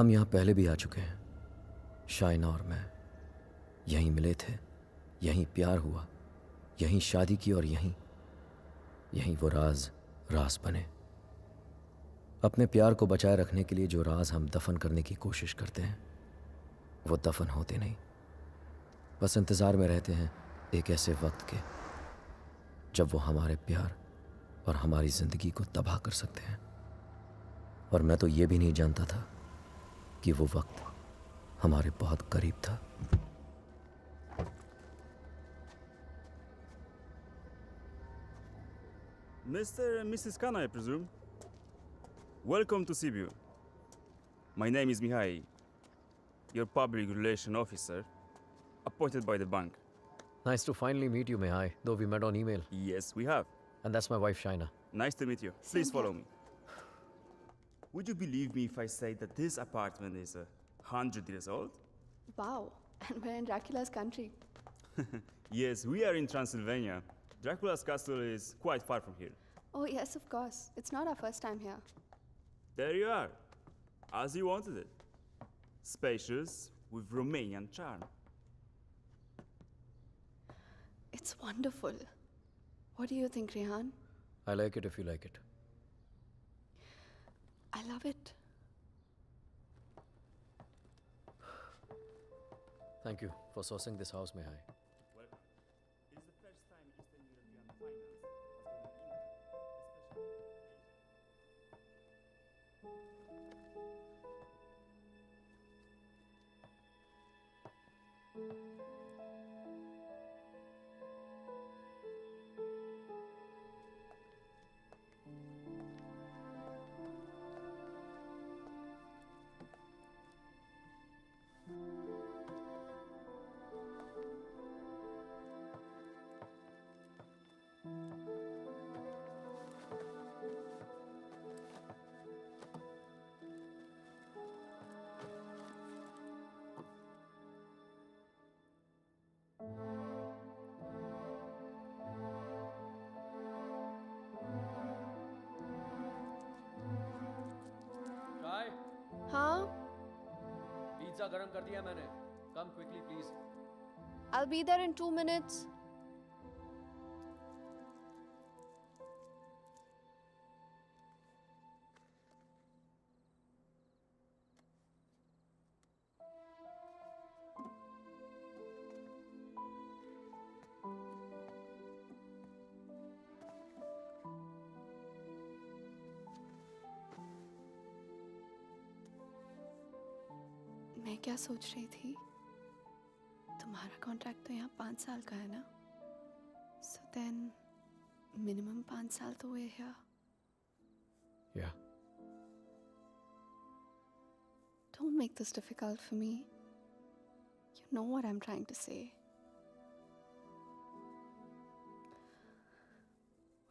हम यहाँ पहले भी आ चुके हैं, शाइना और मैं। यहीं मिले थे, यहीं प्यार हुआ, यहीं शादी की और यहीं वो राज राज बने। अपने प्यार को बचाए रखने के लिए जो राज हम दफन करने की कोशिश करते हैं वो दफन होते नहीं, बस इंतज़ार में रहते हैं एक ऐसे वक्त के जब वो हमारे प्यार और हमारी ज़िंदगी को तबाह कर सकते हैं। और मैं तो ये भी नहीं जानता था कि वो वक्त हमारे बहुत करीब था। Mr. and Mrs. Khan, I presume. Welcome to Sibiu. My name is Mihai, your public relation officer, appointed by the bank. Nice to finally meet you, Mihai, though we met on email. Yes, we have. And that's my wife, Shaina. Nice to meet you. Please follow me. Would you believe me if I say that this apartment is 100 years old? Wow, and we're in Dracula's country. Yes, we are in Transylvania. Dracula's castle is quite far from here. Oh, yes, of course. It's not our first time here. There you are, as you wanted it. Spacious, with Romanian charm. It's wonderful. What do you think, Rehan? I like it if you like it. I love it. Thank you for sourcing this house, Mihai. Welcome. It is the first time Eastern European finance has gone to India, especially. Shai, Huh? pizza garam कर दिया मैंने. Come quickly, please. I'll be there in 2 minutes. मैं क्या सोच रही थी, तुम्हारा contract तो यहाँ 5 साल का है ना, सो देन मिनिमम 5 साल तो हुए here. Yeah. Don't make this difficult for me. You know what I'm trying to say.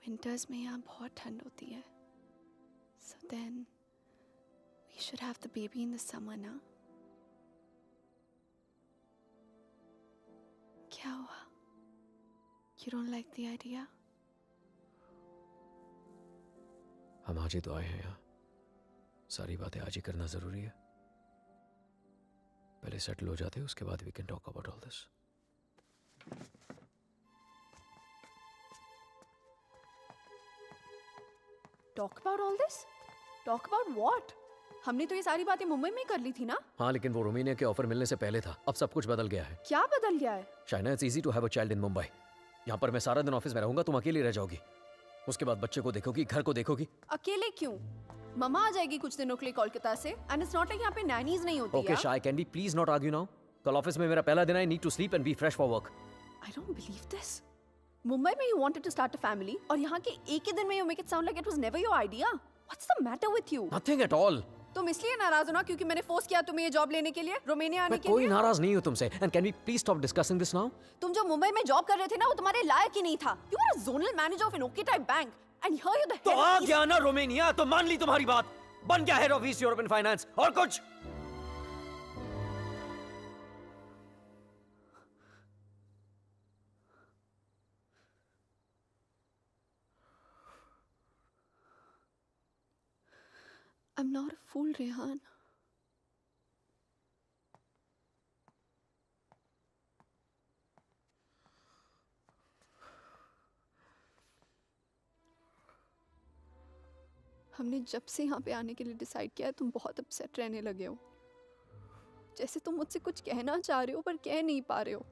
Winters में यहाँ बहुत ठंड होती है, so then we should have the baby in the summer ना. क्या हुआ? You don't like the idea? हम आज ही तो आए हैं यहाँ. सारी बातें आज ही करना जरूरी है. पहले सेटल हो जाते हैं, उसके बाद we can talk about all this. Talk about all this? Talk about what? हमने तो ये सारी बातें मुंबई में ही कर ली थी ना? हाँ, लेकिन वो रोमानिया के ऑफर मिलने से पहले था. अब सब कुछ बदल गया है. क्या बदल गया है? Shaina, it's easy to have a child in Mumbai. यहाँ पर मैं सारा दिन ऑफिस में रहूंगा, तुम अकेली रह जाओगी. उसके बाद बच्चे को देखोगी, घर को देखोगी. अकेले क्यों? मम्मा आ जाएगी कुछ दिनों के लिए कोलकाता से. एंड इट्स नॉट लाइक यहाँ पे नैनीज नहीं होती. Okay Shay, can we please not argue now? कल ऑफिस में मेरा पहला दिन है. I need to sleep and be fresh for work. I don't believe this. Mumbai में you wanted to start a family और यहाँ के एक ही दिन में you make it sound like it was never your idea. What's the matter with you? Nothing at all. तुम इसलिए नाराज हो ना क्योंकि मैंने फोर्स किया तुम्हें ये जॉब लेने के लिए, रोमानिया आने मैं के कोई लिए? नाराज नहीं हूँ तुमसे. And can we please stop discussing this now? तुम जो मुंबई में जॉब कर रहे थे ना वो तुम्हारे लायक ही नहीं था. You are a zonal manager of an okay type bank and here you the तो आ गया ना रोमानिया, तो मान ली तुम्हारी बात. बन गया head of east European finance. और कुछ? I'm not a fool, Rehan. हमने जब से यहाँ पे आने के लिए डिसाइड किया है तुम बहुत अपसेट रहने लगे हो, जैसे तुम मुझसे कुछ कहना चाह रहे हो पर कह नहीं पा रहे हो।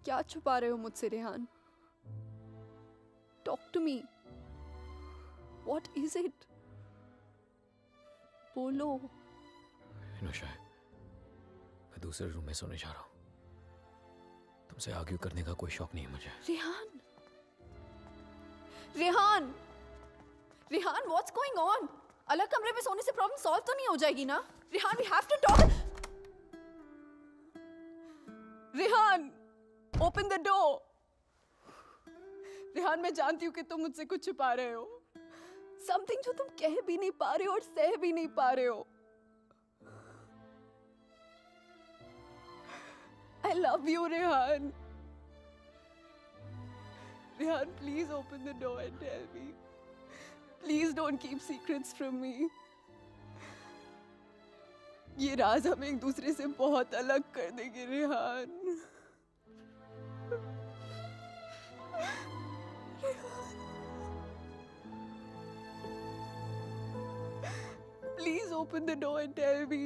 क्या छुपा रहे हो मुझसे Rehan? Talk to me, what is it? बोलो। इनोशा, मैं दूसरे रूम में सोने जा रहा हूँ। तुमसे आर्ग्यू करने का कोई शौक नहीं है मुझे। Rehan, Rehan, Rehan, what's going on? अलग कमरे में सोने से प्रॉब्लम सॉल्व तो नहीं हो जाएगी ना? Rehan, we have to talk. Rehan, open the door. Rehan, मैं जानती हूँ कि तुम मुझसे कुछ छुपा रहे हो, समथिंग जो तुम कह भी नहीं पा रहे हो और सह भी नहीं पा रहे हो। I love you, Rehan. Rehan, please open the door and tell me. Please don't keep secrets from me. ये राज हमें एक दूसरे से बहुत अलग कर देंगे, Rehan. Please open the door and tell me.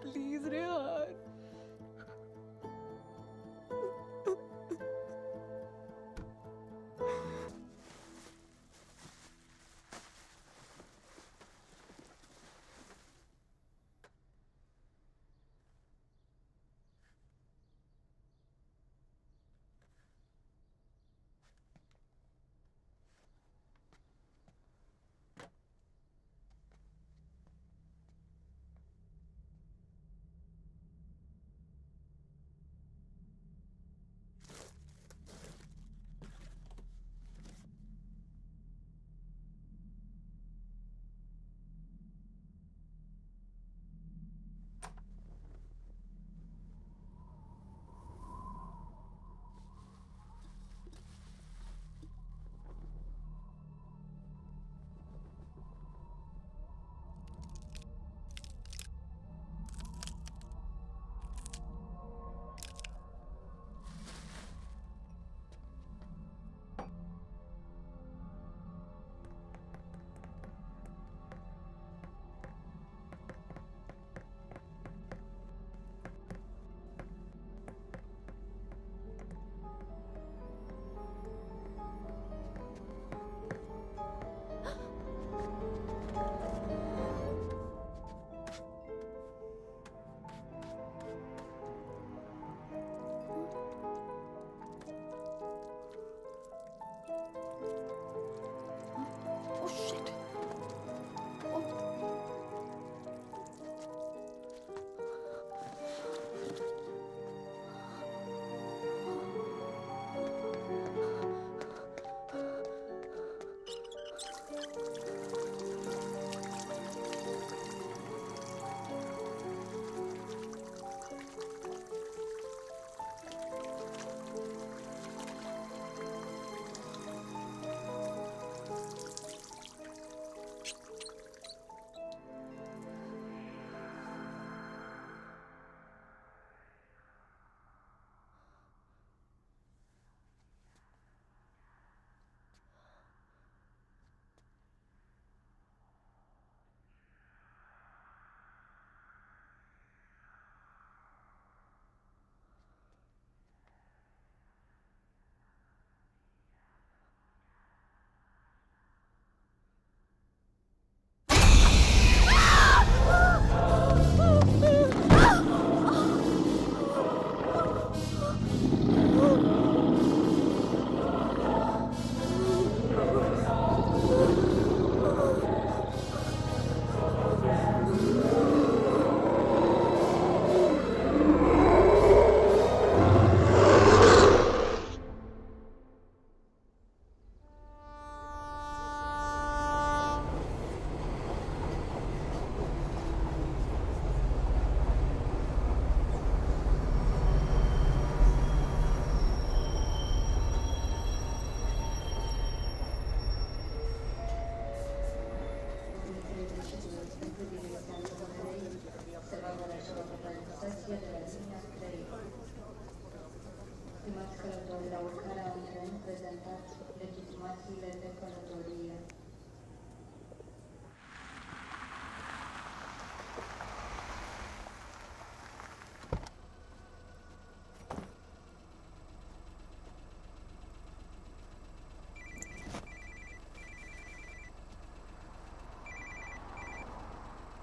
Please, Rehan.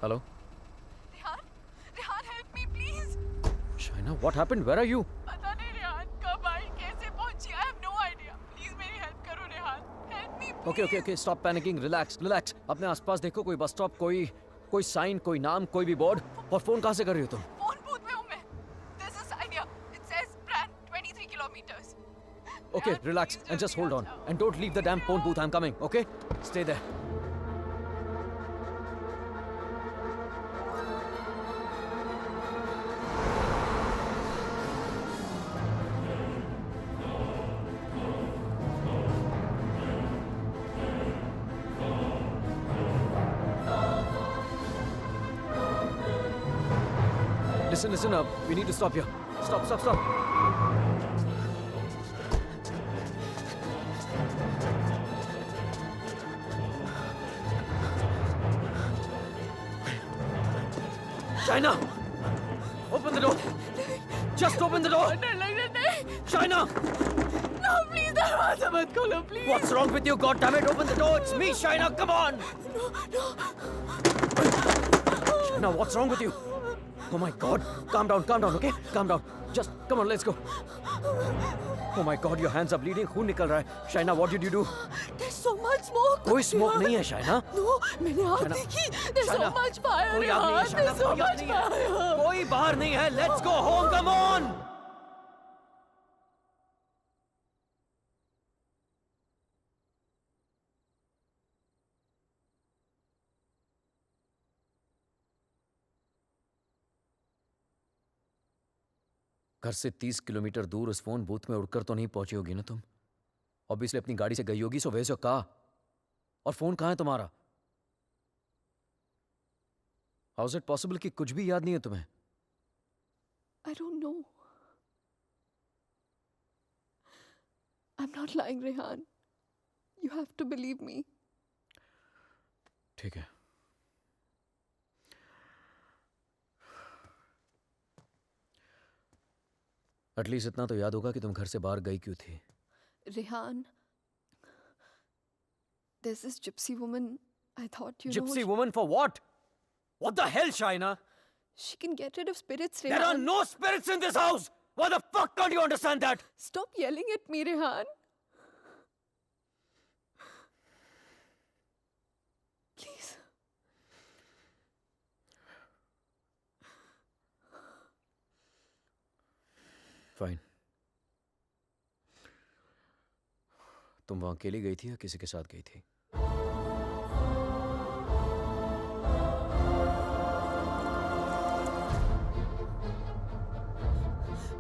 Hello? Rehan Rehan help me please Shaina, what happened? Where are you? पता नहीं रेहान कब आई कैसे पहुंची I have no idea please मेरी हेल्प करो Rehan help me Okay, stop panicking. Relax. अपने आसपास देखो, कोई बस स्टॉप, कोई साइन, कोई नाम, कोई भी बोर्ड. और फोन कहाँ से कर रही हो तुम? फोन बूथ में हूं मैं this is idea it says brand 23 kilometres Okay, relax and just hold on. And don't leave the damn phone booth. I'm coming, okay? Stay there. Listen up. We need to stop here. Stop. Shaina! Open the door! Just open the door! डर लग रहा नहीं Shaina! No please दरवाजा मत खोलो please What's wrong with you? God damn it! Open the door! It's me, Shaina! Come on! Shaina, what's wrong with you? Oh my God! Calm down, okay? Calm down. Just come on, let's go. Oh my God, your hands are bleeding. खून निकल रहा है. Shaina, what did you do? There's so much smoke. कोई smoke नहीं है, Shaina. No, मैंने आग Shaina, देखी. There's so Shaina, much fire. कोई आग नहीं है, Shaina. There's so कोई आग much नहीं है. fire. कोई बाहर नहीं है. Let's go home. Come on. घर से 30 किलोमीटर दूर उस फोन बूथ में उड़कर तो नहीं पहुंची होगी ना तुम? ऑब्वियसली अपनी गाड़ी से गई होगी. So where your car? और फोन कहाँ है तुम्हारा? हाउ इज इट पॉसिबल कि कुछ भी याद नहीं है तुम्हें? I don't know. I'm not lying, Rehan. You have to believe me. ठीक है. एटलीस्ट इतना तो याद होगा कि तुम घर से बाहर गई क्यों थी. Rehan, there's this gypsy woman. I thought you know. Gypsy woman for what? What the hell, Shaina? She can get rid of spirits, There are Rehan. no spirits in this house. Why the fuck can't you understand that? Stop yelling at me, Rehan. Please. Fine. तुम वहां अकेली गई थी या किसी के साथ गई थी?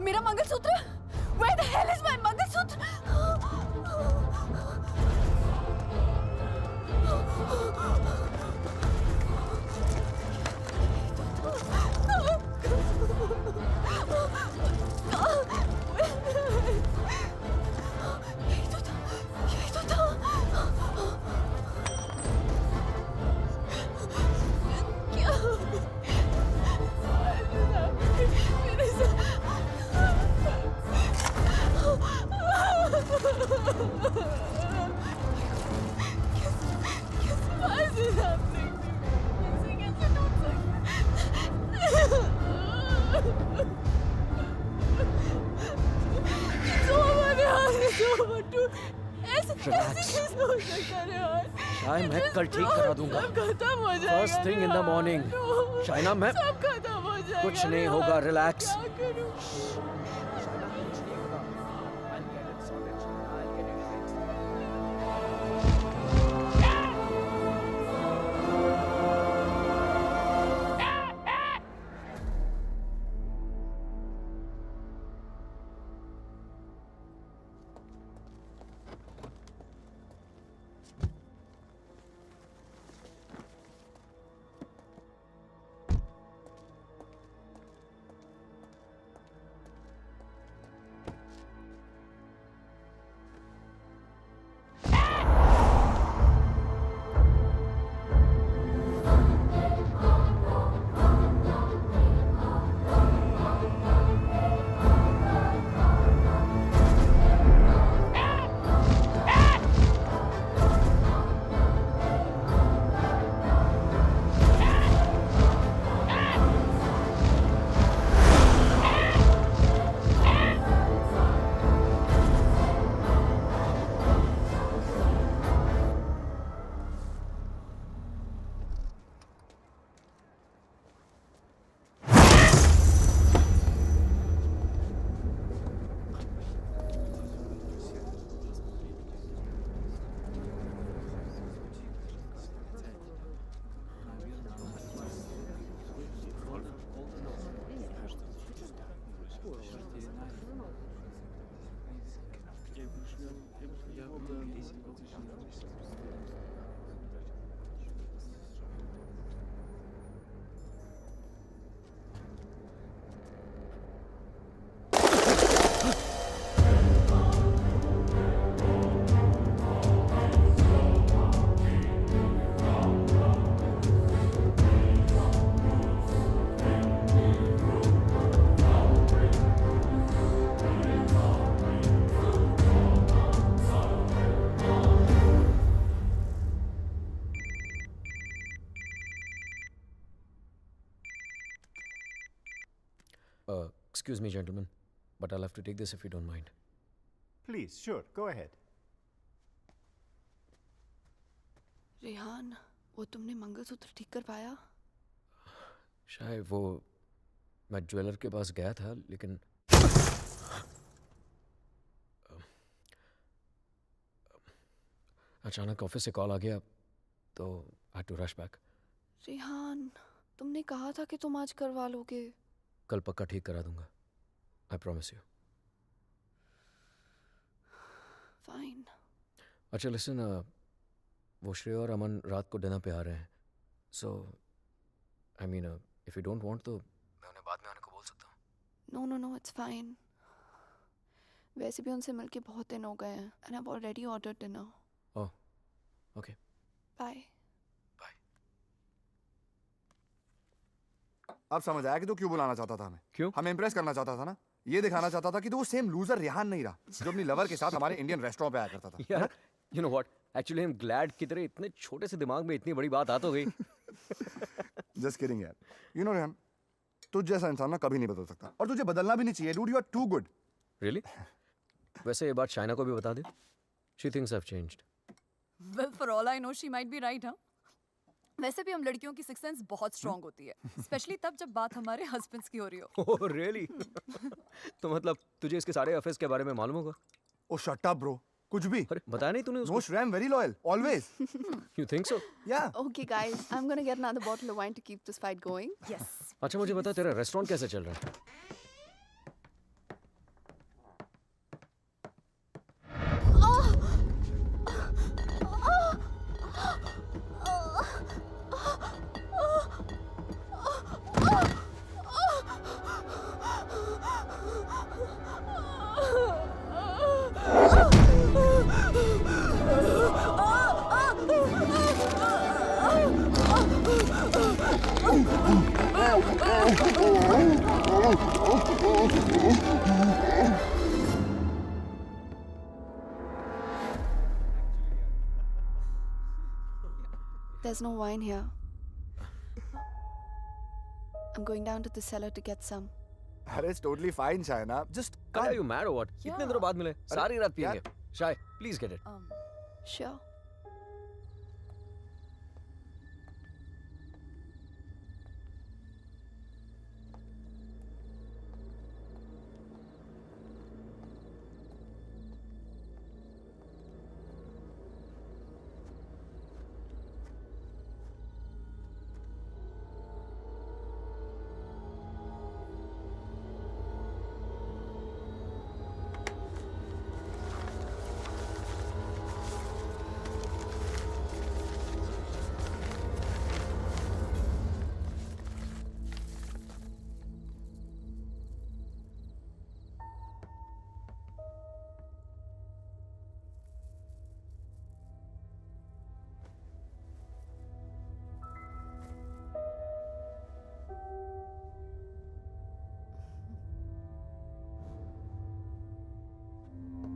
मेरा mangalsutra? Where the hell is my mangalsutra? यही तो था. क्या? मेरे साथ Why is this happening to me? कैसे टूट सकता? It's over, Rehan. It's over. ऐसे कैसे हो सकता है, Rehan? शायद मैं कल ठीक करा दूंगा. सब खत्म हो जाएगा. First thing in the Rehan. morning. No. Shaina, मैं सब खत्म हो जाएगा. कुछ नहीं Rehan. होगा. रिलैक्स. क्या करूं? Excuse me, gentlemen, but I'll have to take this if you don't mind. Please, sure, go ahead. Rehan, वो तुमने मंगलसूत्र ठीक कर पाया? शायद वो मैं ज्वेलर के पास गया था, लेकिन अचानक ऑफिस से कॉल आ गया, तो आई टू रश बैक. रेहान, तुमने कहा था कि तुम आज करवा लोगे. कल पक्का ठीक करा दूंगा. I promise you. फाइन. अच्छा लिसन, वो श्रेय और अमन रात को डिनर पे आ रहे हैं. So I mean if you don't want तो मैं उन्हें बाद में आने को बोल सकता हूँ. No no no, it's fine. वैसे भी उनसे मिलके बहुत दिन हो गए हैं and I have already ordered dinner. Oh okay. Bye. अब समझ आया कि तू क्यों बुलाना चाहता था हमें. क्यों? हमें इम्प्रेस करना चाहता था ना. ये दिखाना चाहता था कि तू वो सेम लूजर रेहान नहीं रहा जो अपनी लवर के साथ हमारे इंडियन रेस्टोरेंट पे आया करता था. यार you know what, actually I am glad कि तेरे इतने छोटे से दिमाग में इतनी बड़ी बात आ तो गई. जस्ट किडिंग यार. यू नो रेहान, तुझ जैसा इंसान ना कभी नहीं बदल सकता और तुझे बदलना भी नहीं चाहिए. Dude, you are too good. Really? वैसे ये बात शाइना को भी बता दे. She thinks I have changed. Well, for all I know, she might be right, huh? वैसे भी हम लड़कियों की सिक्स सेंस बहुत स्ट्रांग होती है, स्पेशली तब जब बात हमारे हस्बैंड्स की हो रही हो. Oh really? तो मतलब तुझे इसके सारे अफेयर्स के बारे में मालूम होगा? ओ शट अप ब्रो. कुछ भी. अरे बताया नहीं तूने नो उसको? श्रेय, I am very loyal always. You think so? या. Okay guys, I'm gonna get another bottle of wine to keep this fight going. Yes. अच्छा मुझे बता, तेरा रेस्टोरेंट कैसे चल रहा है? There's no wine here. I'm going down to the cellar to get some. अरे it's totally fine Shaina. Just Are you mad or what? Yeah. इतने दिनों बाद मिले, सारी रात यार- पिएंगे. शाय, प्लीज गेट इट. Sure.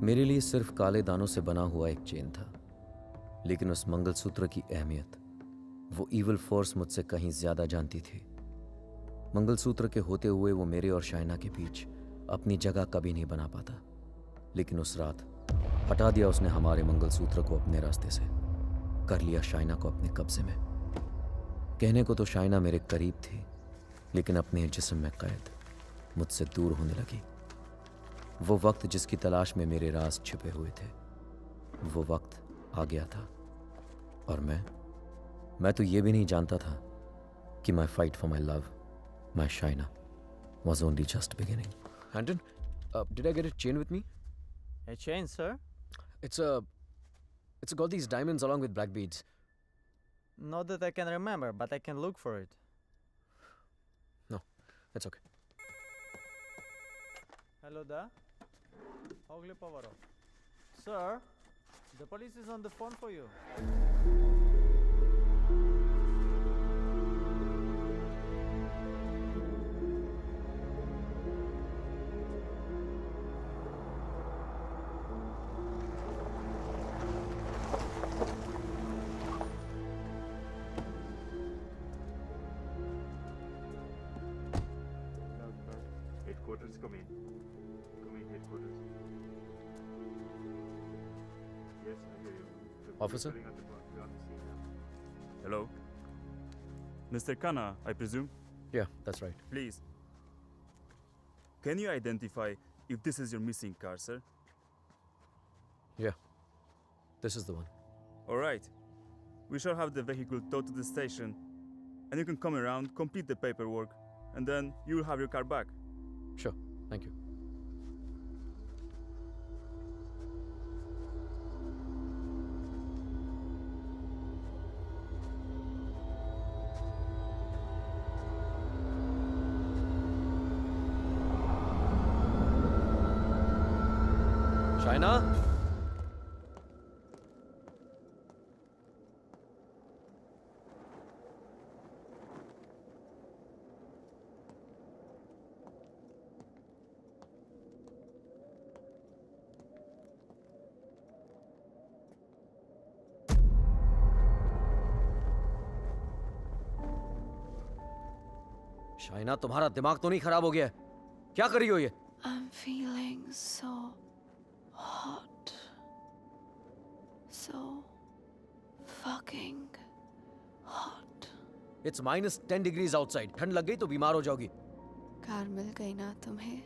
मेरे लिए सिर्फ काले दानों से बना हुआ एक चेन था, लेकिन उस मंगलसूत्र की अहमियत वो इविल फोर्स मुझसे कहीं ज्यादा जानती थी. मंगलसूत्र के होते हुए वो मेरे और शाइना के बीच अपनी जगह कभी नहीं बना पाता, लेकिन उस रात हटा दिया उसने हमारे मंगलसूत्र को अपने रास्ते से. कर लिया शाइना को अपने कब्जे में. कहने को तो शाइना मेरे करीब थी, लेकिन अपने जिस्म में कैद मुझसे दूर होने लगी. वो वक्त जिसकी तलाश में मेरे राज छिपे हुए थे, वो वक्त आ गया था. और मैं तो ये भी नहीं जानता था कि माई fight for my love, my Shaina, was only just beginning. Anton, did I get a chain with me? A chain, sir? It's got these diamonds along with black beads. Not that I can remember, but I can look for it. No, it's okay. Hello there. Ogli Povaro. Sir, the police is on the phone for you. headquarters. Come in. Come in, headquarters. Yes, I hear you. The police Officer? calling at the bar. We're on the scene now. Hello? Mr. Khanna, I presume? Yeah, that's right. Please. Can you identify if this is your missing car, sir? Yeah, this is the one. All right. We shall have the vehicle towed to the station, and you can come around, complete the paperwork, and then you will have your car back. Sure, thank you. Shaina? Shaina, तुम्हारा दिमाग तो नहीं खराब हो गया है? क्या कर रही हो ये? I'm feeling so hot. So fucking hot. It's -10 degrees outside. ठंड लग गई तो बीमार हो जाओगी. कार मिल गई ना तुम्हें?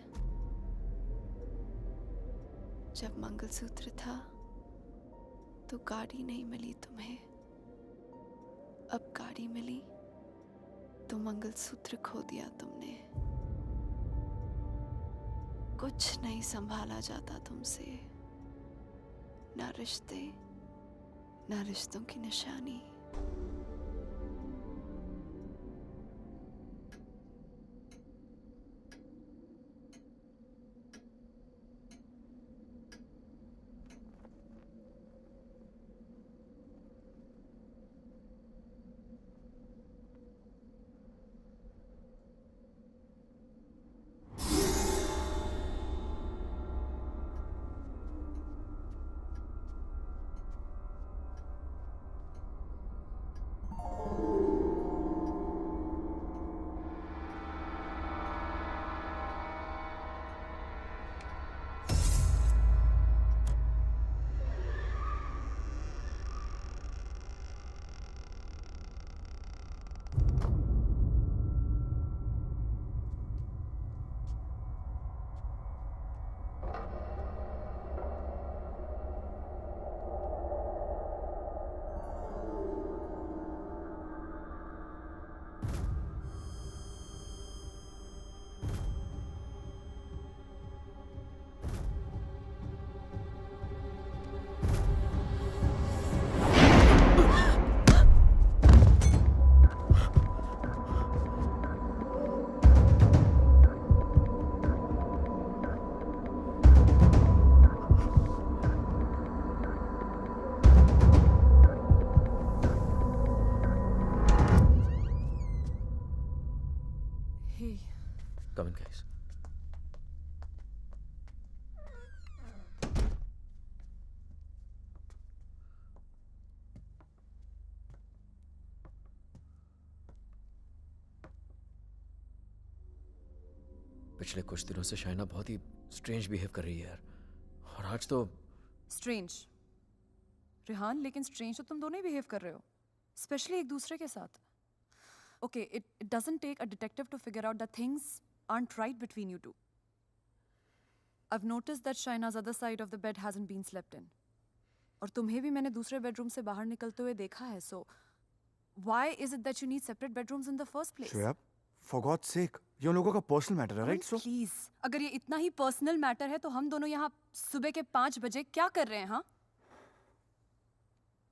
जब मंगलसूत्र था तो गाड़ी नहीं मिली तुम्हें. अब गाड़ी मिली तो मंगलसूत्र खो दिया तुमने. कुछ नहीं संभाला जाता तुमसे. ना रिश्ते, ना रिश्तों की निशानी. Come in, guys. पिछले कुछ दिनों से शाइना बहुत ही स्ट्रेंज बिहेव कर रही है यार. और आज तो स्ट्रेंज रेहान, लेकिन स्ट्रेंज तो तुम दोनों ही बिहेव कर रहे हो, स्पेशली एक दूसरे के साथ. Okay, it doesn't take a detective to figure out that things aren't right between you two. I've noticed that Shaina's other side of the bed hasn't been slept in. और तुम्हें भी मैंने दूसरे बेडरूम से बाहर निकलते हुए देखा है. So why is it that you need separate bedrooms in the first place? Shreya, for God's sake, ये उन लोगों का पर्सनल मैटर है, राइट? सो प्लीज, अगर ये इतना ही पर्सनल मैटर है तो हम दोनों यहाँ सुबह के 5 बजे क्या कर रहे हैं? हाँ,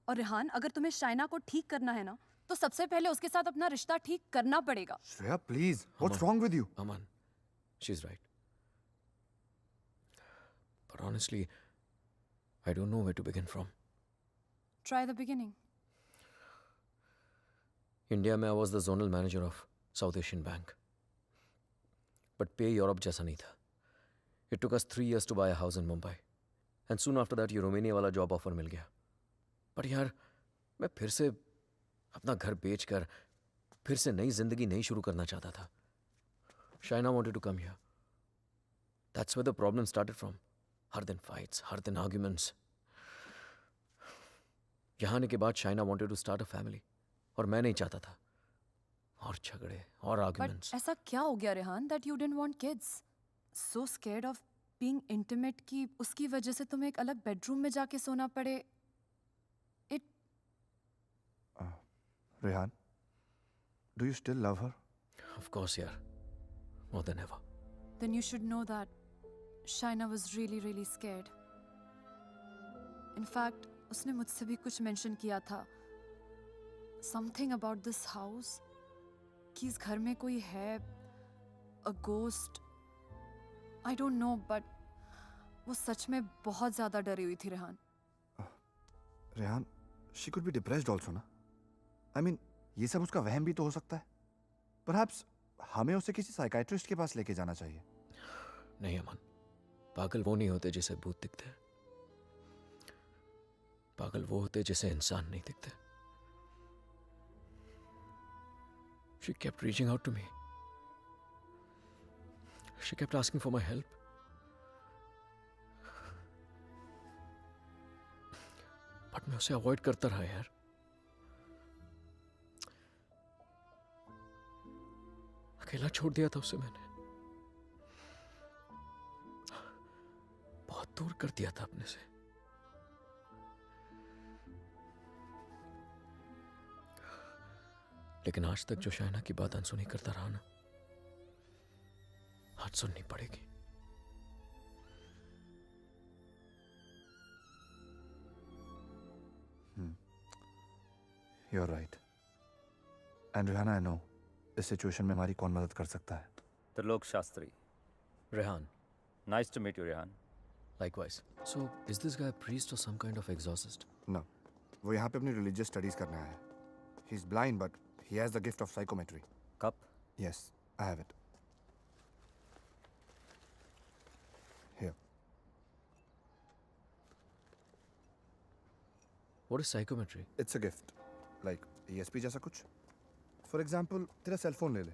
और रेहान, अगर तुम्हें शाइना को ठीक करना है ना, तो सबसे पहले उसके साथ अपना रिश्ता ठीक करना पड़ेगा. Shreya, please, what's wrong with you? Aman, she's right. But honestly, I don't know where to begin from. Try the beginning. India में I was the zonal manager of South Asian Bank. But pay Europe जैसा नहीं था. It took us 3 years to buy a house in Mumbai. And soon after that, ये Romania वाला job offer मिल गया. But यार, मैं फिर से अपना घर बेचकर फिर से नई जिंदगी नहीं शुरू करना चाहता था. Shaina wanted to come here. That's where the problem started from. हर दिन fights, हर दिन arguments. यहाँ आने के बाद Shaina wanted to start a family. और मैं नहीं चाहता था. और झगड़े और But arguments. ऐसा क्या हो गया Rehan that you didn't want kids? So scared of being intimate कि उसकी वजह से तुम्हें एक अलग bedroom में जाके सोना पड़े. It Rehan, do you still love her? Of course, यार. More than ever. then you should know that Shaina was really really scared. In fact, उसने मुझसे भी कुछ mention किया था. Something about this house. कि इस घर में कोई है. A ghost. I don't know, but वो सच में बहुत ज़्यादा डरी हुई थी Rehan. Rehan, she could be depressed also ना. I mean, ये सब उसका वहम भी तो हो सकता है. Perhaps हमें उसे किसी साइकाइट्रिस्ट के पास लेके जाना चाहिए. नहीं अमन, पागल वो नहीं होते जिसे भूत दिखते हैं. पागल वो होते जिसे इंसान नहीं दिखते. She kept reaching out to me. She kept asking for my help. But मैं उसे अवॉइड करता रहा यार. अकेला छोड़ दिया था उसे मैंने. बहुत दूर कर दिया था अपने से. लेकिन आज तक जो शाइना की बात अनसुनी करता रहा ना, आज सुननी पड़ेगी. You're right. And Rihanna, I know इस सिचुएशन में हमारी कौन मदद कर सकता है. Trilok Shastri. Rehan, Nice to meet you, Rehan. likewise. So, is this guy a priest or some kind of exorcist? No, वो यहाँ पे अपनी religious studies करने आया है. He's blind, but he has the gift of psychometry. Cup? Yes, I have it. Here. What is psychometry? It's a gift. Like ESP जैसा कुछ. For example, तेरा सेल फोन ले ले.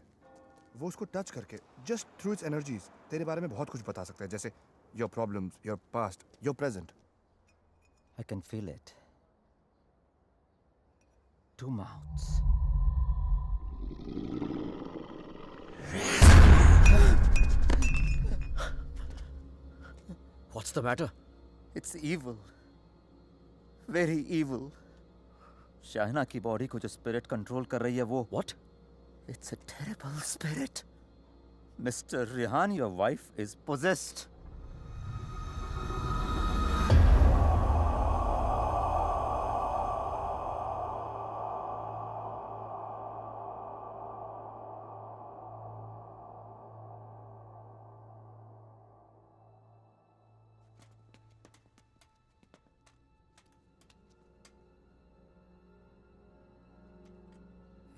वो उसको टच करके just through its energies तेरे बारे में बहुत कुछ बता सकता है. जैसे your problems, your past, your present. I can feel it. Two mouths. What's the matter? It's evil. Very evil. Shaina की बॉडी को जो स्पिरिट कंट्रोल कर रही है वो. What? It's a terrible spirit. Mr. Rehan, your wife is possessed.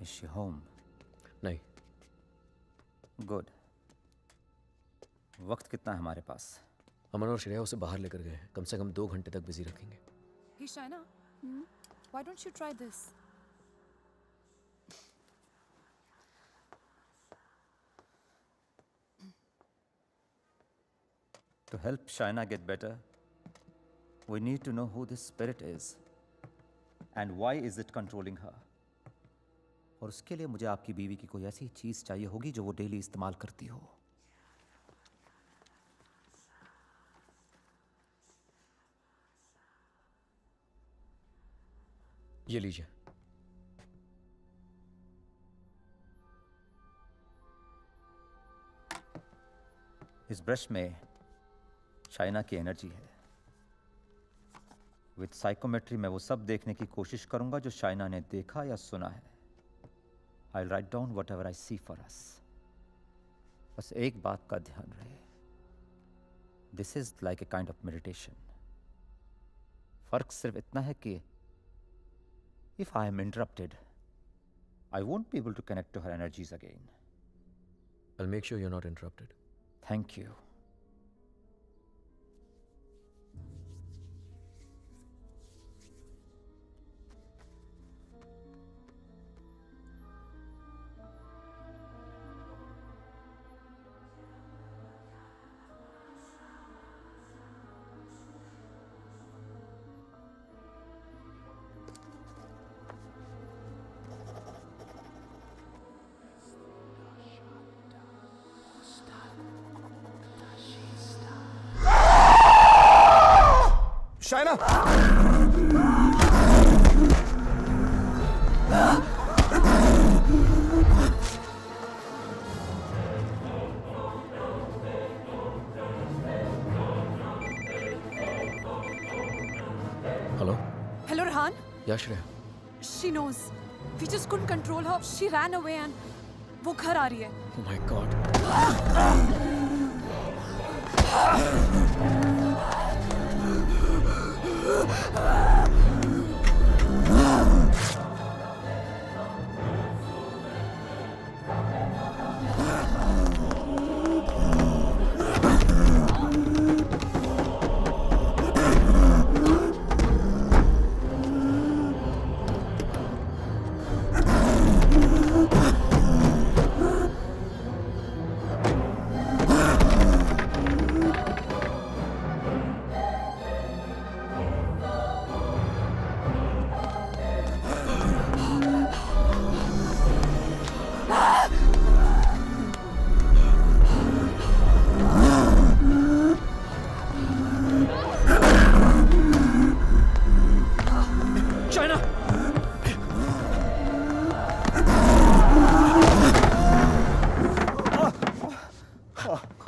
Is she home? नहीं. Good. वक्त कितना है हमारे पास? अमन और श्रेया उसे बाहर लेकर गए हैं. कम से कम 2 घंटे तक बिजी रखेंगे. Hey Shaina, why don't you try this? To help Shaina get better, we need to know who this spirit is and why is it controlling her. और उसके लिए मुझे आपकी बीवी की कोई ऐसी चीज चाहिए होगी जो वो डेली इस्तेमाल करती हो. ये लीजिए. इस ब्रश में शाइना की एनर्जी है. विद साइकोमेट्री मैं वो सब देखने की कोशिश करूंगा जो शाइना ने देखा या सुना है. I'll write down whatever I see for us. बस एक बात का ध्यान रहे. This is like a kind of meditation. फर्क सिर्फ इतना है कि if I am interrupted, I won't be able to connect to her energies again. I'll make sure you're not interrupted. Thank you. Shaina! Hello Hello, Rehan. या Shreya? She knows. We just couldn't control her. She ran away and वो घर आ रही है. Oh my God. China!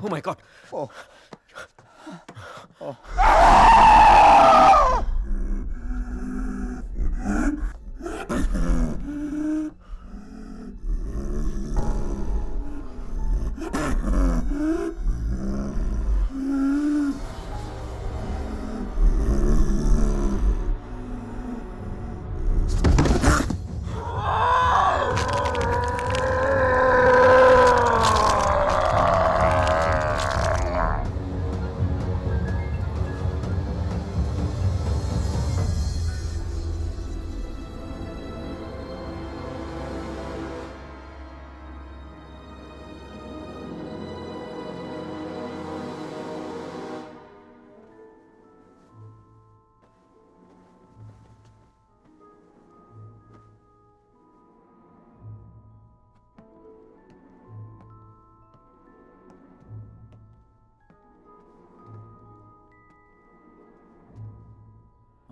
Oh my God. Oh.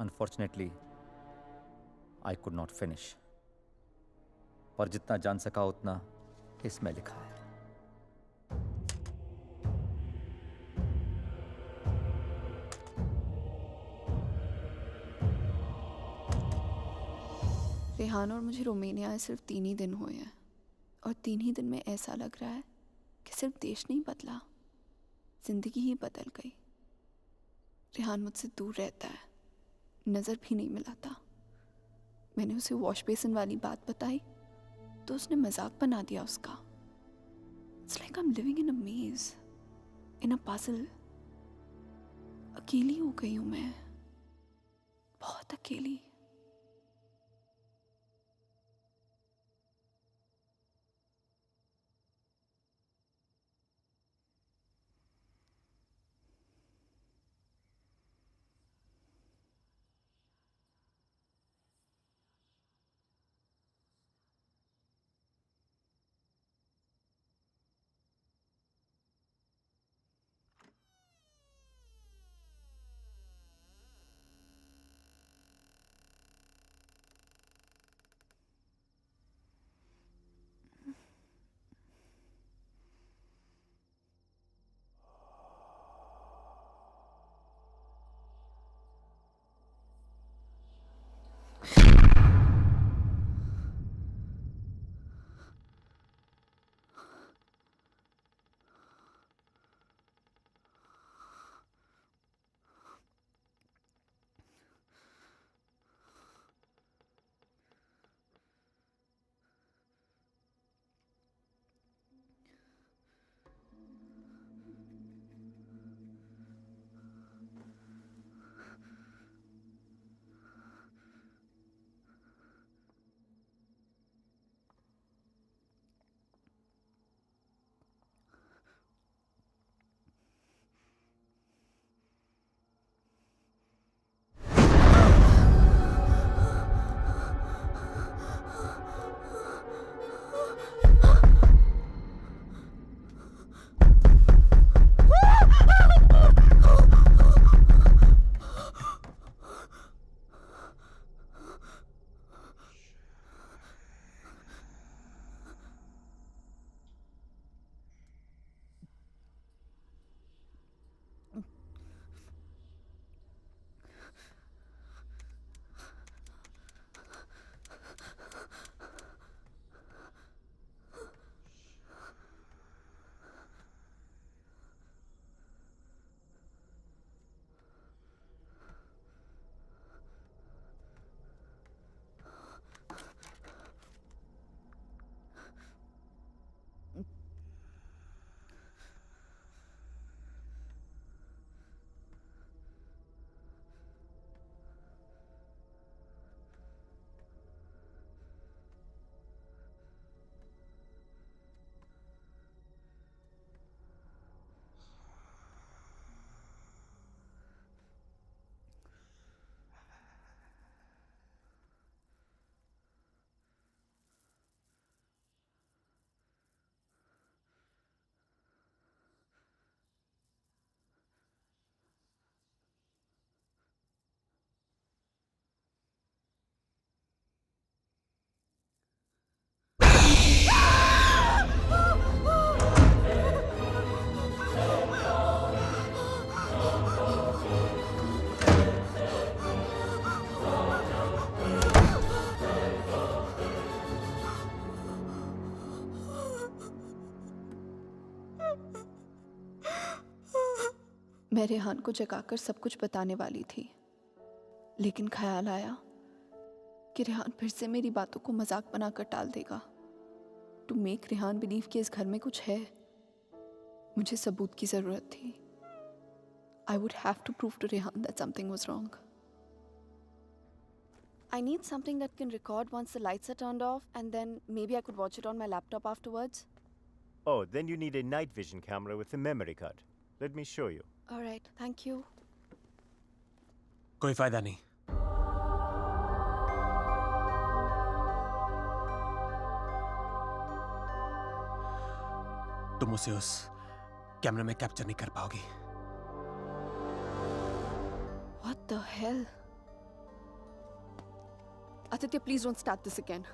Unfortunately, I could not finish. पर जितना जान सका उतना इसमें लिखा है. रेहान और मुझे रोमानिया आए सिर्फ 3 ही दिन हुए हैं और 3 ही दिन में ऐसा लग रहा है कि सिर्फ देश नहीं बदला, जिंदगी ही बदल गई। रेहान मुझसे दूर रहता है, नज़र भी नहीं मिलाता। मैंने उसे वॉश बेसिन वाली बात बताई तो उसने मजाक बना दिया उसका। It's like I am living in a maze, in a puzzle. अकेली हो गई हूँ मैं, बहुत अकेली। मैं रेहान को जगाकर सब कुछ बताने वाली थी, लेकिन ख्याल आया कि रेहान फिर से मेरी बातों को मजाक बनाकर टाल देगा। टू मेक रेहान बिलीव कि इस घर में कुछ है, मुझे सबूत की ज़रूरत थी। I would have to prove to Rehan that something was wrong. I need something that can record once the lights are turned off, and then maybe I could watch it on my laptop afterwards. Oh, then you need a night vision camera with a memory card. Let me show you. All right, thank you. कोई फायदा नहीं। तुम उसे उस कैमरे में capture नहीं कर पाओगी। What the hell? Aditya, please don't start this again.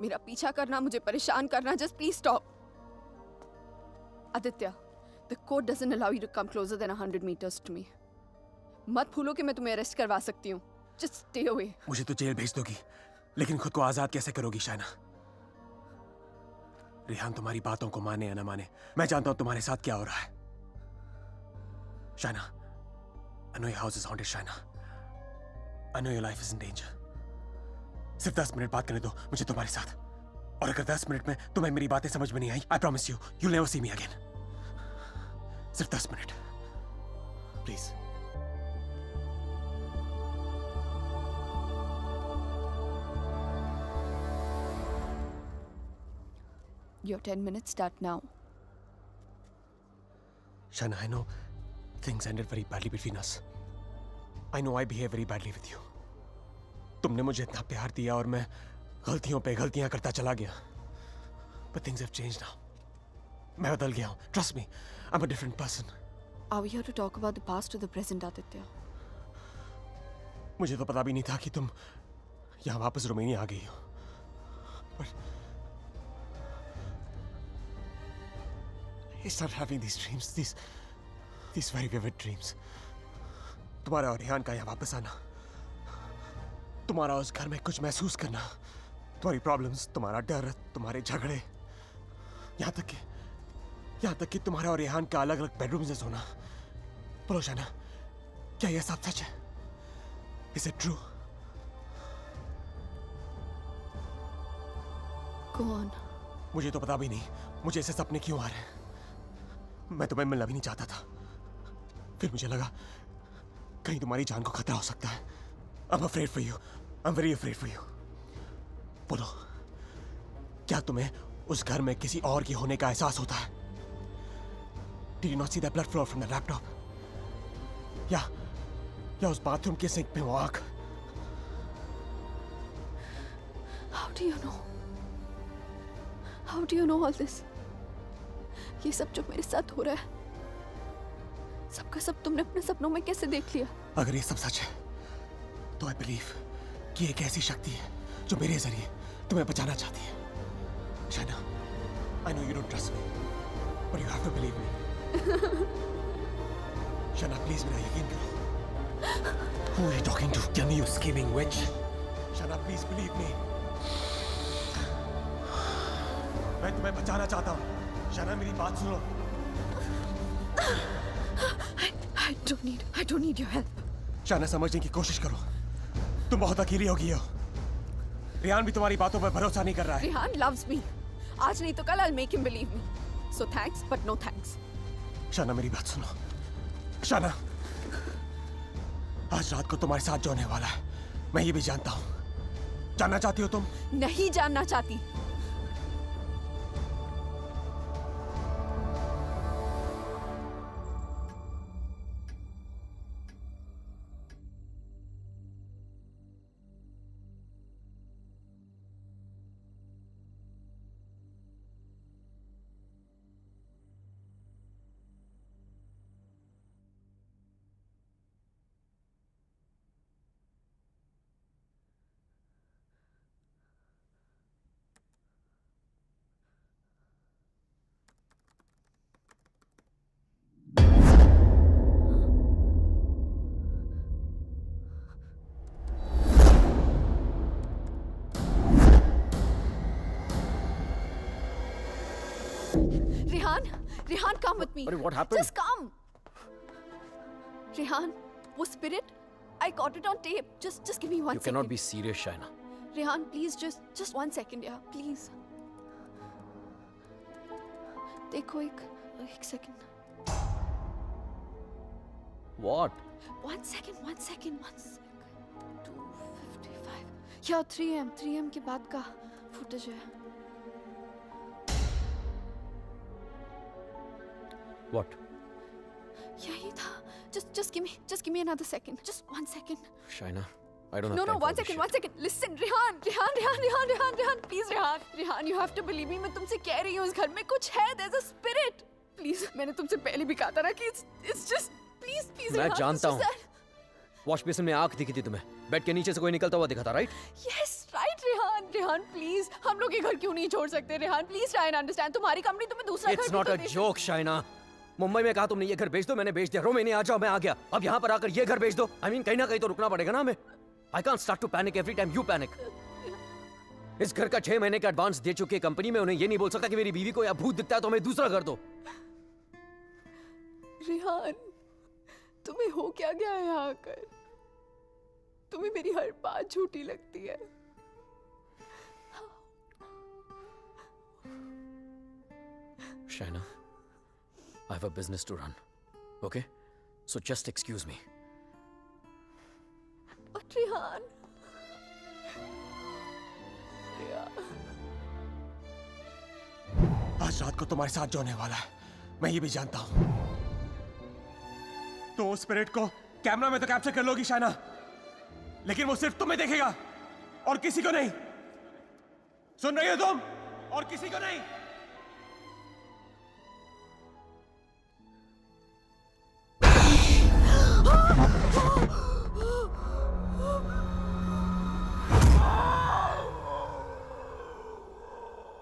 मेरा पीछा करना, मुझे परेशान करना, just please stop. Aditya, the code doesn't allow you to come closer than 100 meters to me. मत भूलो कि मैं तुम्हें अरेस्ट करवा सकती हूँ. Just stay away. मुझे तो जेल भेज दोगी, लेकिन खुद को आजाद कैसे करोगी शाइना? रेहान तुम्हारी बातों को माने या ना माने, मैं जानता हूं तुम्हारे साथ क्या हो रहा है। Shaina, I know your house is haunted, Shaina. I know your life is in danger. सिर्फ 10 मिनट बात करने दो मुझे तुम्हारे साथ, और अगर 10 मिनट में तुम्हें मेरी बातें समझ में नहीं आई, I promise you, you'll never see me again. सिर्फ 10 minute, please. Your 10 minutes start now. Shaina, I know things ended very badly between us. I know I behaved very badly with you. तुमने मुझे इतना प्यार दिया और मैं गलतियों पे गलतियां करता चला गया। But things have changed now. मैं बदल गया हूँ. Trust me, I'm a different person. Are we here to talk about the past or the present, Aditya? मुझे तो पता भी नहीं था कि तुम यहाँ वापस रोमानिया आ गई हो। But I started having these dreams, these very vivid dreams. तुम्हारा और रेहान का यहाँ वापस आना, तुम्हारा उस घर में कुछ महसूस करना, तुम्हारी प्रॉब्लम्स, तुम्हारा डर, तुम्हारे झगड़े, यहाँ तक कि तुम्हारा और रेहान का अलग अलग बेडरूम से सोना। बोलो शाइना, क्या यह सब सच है? Is it true? Go on. मुझे तो पता भी नहीं मुझे ऐसे सपने क्यों आ रहे हैं। मैं तुम्हें मिलना भी नहीं चाहता था, फिर मुझे लगा कहीं तुम्हारी जान को खतरा हो सकता है। I'm afraid for you. I'm very afraid for you. बोलो, क्या तुम्हें उस घर में किसी और की होने का एहसास होता है? Did you not see that blood flow from the laptop? या उस बाथरूम के सिंक में वो आग? How do you know? How do you know all this? ये सब जो मेरे साथ हो रहा है, सबका सब तुमने अपने सपनों में कैसे देख लिया? अगर ये सब सच है, तो I believe कि एक ऐसी शक्ति है जो मेरे जरिए तुम्हें बचाना चाहती है। Shaina, I know you don't trust me, but you have to believe me. Shaina, please मेरा यकीन करो। Who are you talking to? Tell me, you scheming witch. Shaina, please believe me. मैं तुम्हें बचाना चाहता हूँ। शाइना, मेरी बात सुनो। I don't need your help. Shaina, समझने की कोशिश करो। तुम बहुत अकेली हो गई हो। रेहान भी तुम्हारी बातों पर भरोसा नहीं कर रहा है। Rehan loves me. आज नहीं तो कल I'll make him believe me. So thanks, but no thanks. Shaina, मेरी बात सुनो। शाइना, आज रात को तुम्हारे साथ जो होने वाला है, मैं ये भी जानता हूँ। जानना चाहती हो तुम? नहीं जानना चाहती। Rehan, come with me. What happened? Just come. Rehan, वो spirit, I caught it on tape. Just give me one You second. cannot be serious, Shaina. Rehan, please, just 1 second, yeah, please. देखो एक second. What? 1 second. 2:55. Yeah, 3 am के बाद का footage है. What? यही था. Just give me another second. Just 1 second. Shaina, I don't have No, time for 1 this second, shit. 1 second. Listen, Rehan, please, Rehan, you have to believe me. मैं तुमसे कह रही हूँ इस घर में कुछ है. There's a spirit. Please, मैंने तुमसे पहले भी कहा था ना कि it's just please, मैं Rehan, जानता it's हूँ. just that. वॉश बेसिन में आंख दिखी थी तुम्हें. बेड के नीचे से कोई निकलता हुआ दिखा था, right? Yes, right, Rehan, please. हम लोग ये घर क्यों नहीं छोड़ सकते, Rehan? Please try and understand. तुम्हारी कंपनी तुम्हें दूसरा घर It's भी not तो a they joke, Shaina. Mumbai में कहा तुमने ये घर बेच दो, मैंने बेच दिया. रोमेनिया आ जाओ, मैं आ गया. अब यहाँ पर आकर ये घर बेच दो. I mean, कहीं ना कहीं तो रुकना पड़ेगा ना हमें. I can't start to panic every time you panic. इस घर का 6 महीने का एडवांस दे चुकी है कंपनी में. उन्हें ये नहीं बोल सकता कि मेरी बीवी को या भूत दिखता है तो हमें दूसरा घर दो. रेहान, तुम्हें हो क्या गया है यहाँ आकर? तुम्हें मेरी हर बात झूठी लगती है. Shaina, I have a business to run. Okay? So just excuse me. But Rehan, आज रात को तुम्हारे साथ जो होने वाला है मैं ये भी जानता हूं. तो उस स्पिरिट को कैमरा में तो कैप्चर कर लोगी शाइना, लेकिन वो सिर्फ तुम्हें देखेगा और किसी को नहीं. सुन रही हो तुम? और किसी को नहीं.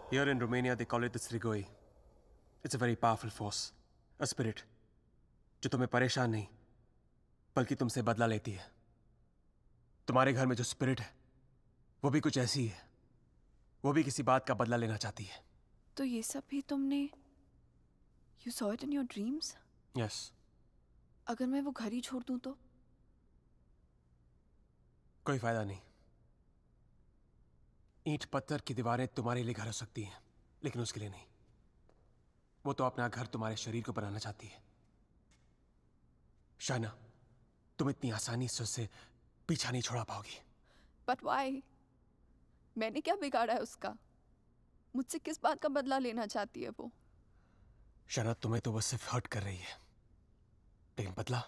Here in Romania, they call it the Strigoi. It's a very powerful force, a spirit, जो तुम्हें परेशान नहीं, बल्कि तुमसे बदला लेती है. तुम्हारे घर में जो स्पिरिट है, वो भी कुछ ऐसी है. वो भी किसी बात का बदला लेना चाहती है. तो ये सब भी तुमने You saw it in your dreams? Yes. अगर मैं वो घर ही छोड़ दूं तो? कोई फायदा नहीं. ईंट पत्थर की दीवारें तुम्हारे लिए घर हो सकती हैं, लेकिन उसके लिए नहीं. वो तो अपना घर तुम्हारे शरीर को बनाना चाहती है. शाइना, तुम इतनी आसानी से उससे पीछा नहीं छोड़ा पाओगी. But why? मैंने क्या बिगाड़ा है उसका? मुझसे किस बात का बदला लेना चाहती है वो? शाइना, तुम्हें तो वो सिर्फ हर्ट कर रही है, लेकिन बदला?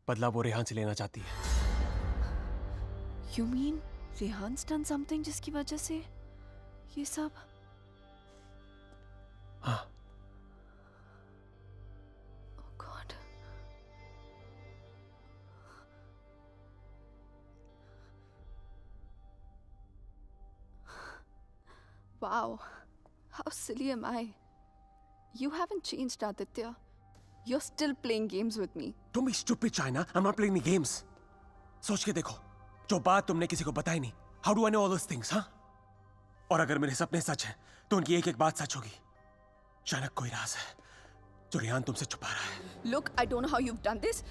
बदला वो रेहान से लेना चाहती है. You mean रेहान's done something जिसकी वजह से ये सब? हाँ. Oh God. Wow. How silly am I? You haven't changed, Aditya. You're still playing games with me. Don't be stupid, China. I'm not playing any games. सोच के देखो, जो बात तुमने किसी को बताई नहीं. How do I know all those things, हाँ? और अगर मेरे सपने सच हैं, तो उनकी एक-एक बात सच होगी. अचानक कोई राज है, जो रेहान तुमसे छुपा रहा है. Look, I don't know how you've done this.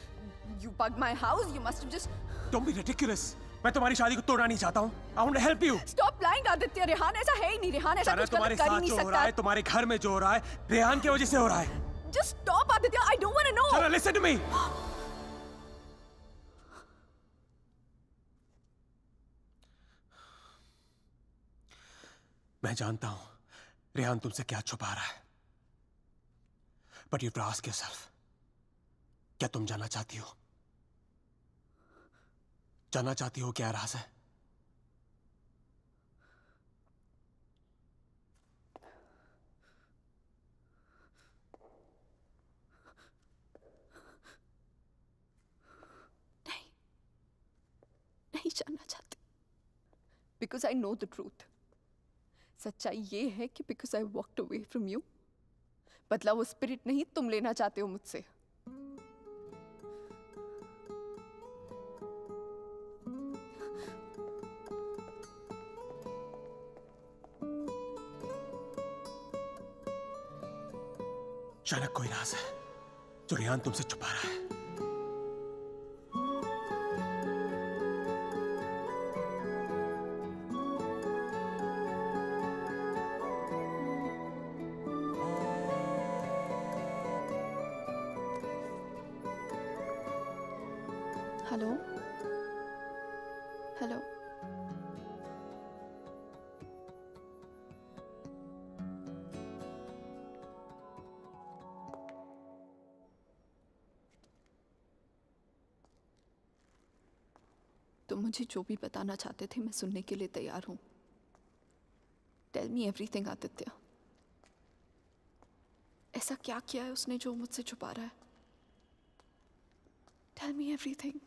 You bugged my house. You must have just. Don't be ridiculous. मैं तुम्हारी शादी को तोड़ना नहीं चाहता हूँ. I want to help you. Stop lying, Aditya. Rehan ऐसा है ही नहीं. रेहान ऐसा कुछ तुम्हारे गलत कर ही साथ नहीं जो हो रहा है, सकता. तुम्हारे घर में जो हो रहा है, रेहान की वजह से हो रहा है. Just stop, Aditya. I don't want to know. Chana, listen to me. मैं जानता हूं रेहान तुमसे क्या छुपा रहा है. But you have to ask yourself, क्या तुम जानना चाहती हो? जानना चाहती हो क्या राज है? नहीं जानना चाहती. Because I know the truth. सच्चाई ये है कि because I walked away from you, बदला वो स्पिरिट नहीं तुम लेना चाहते हो मुझसे. शायद कोई राज है जो रेहान तुमसे छुपा रहा है। हेलो हेलो तुम मुझे जो भी बताना चाहते थे मैं सुनने के लिए तैयार हूं। Tell me everything Aditya. ऐसा क्या किया है उसने जो मुझसे छुपा रहा है? Tell me everything.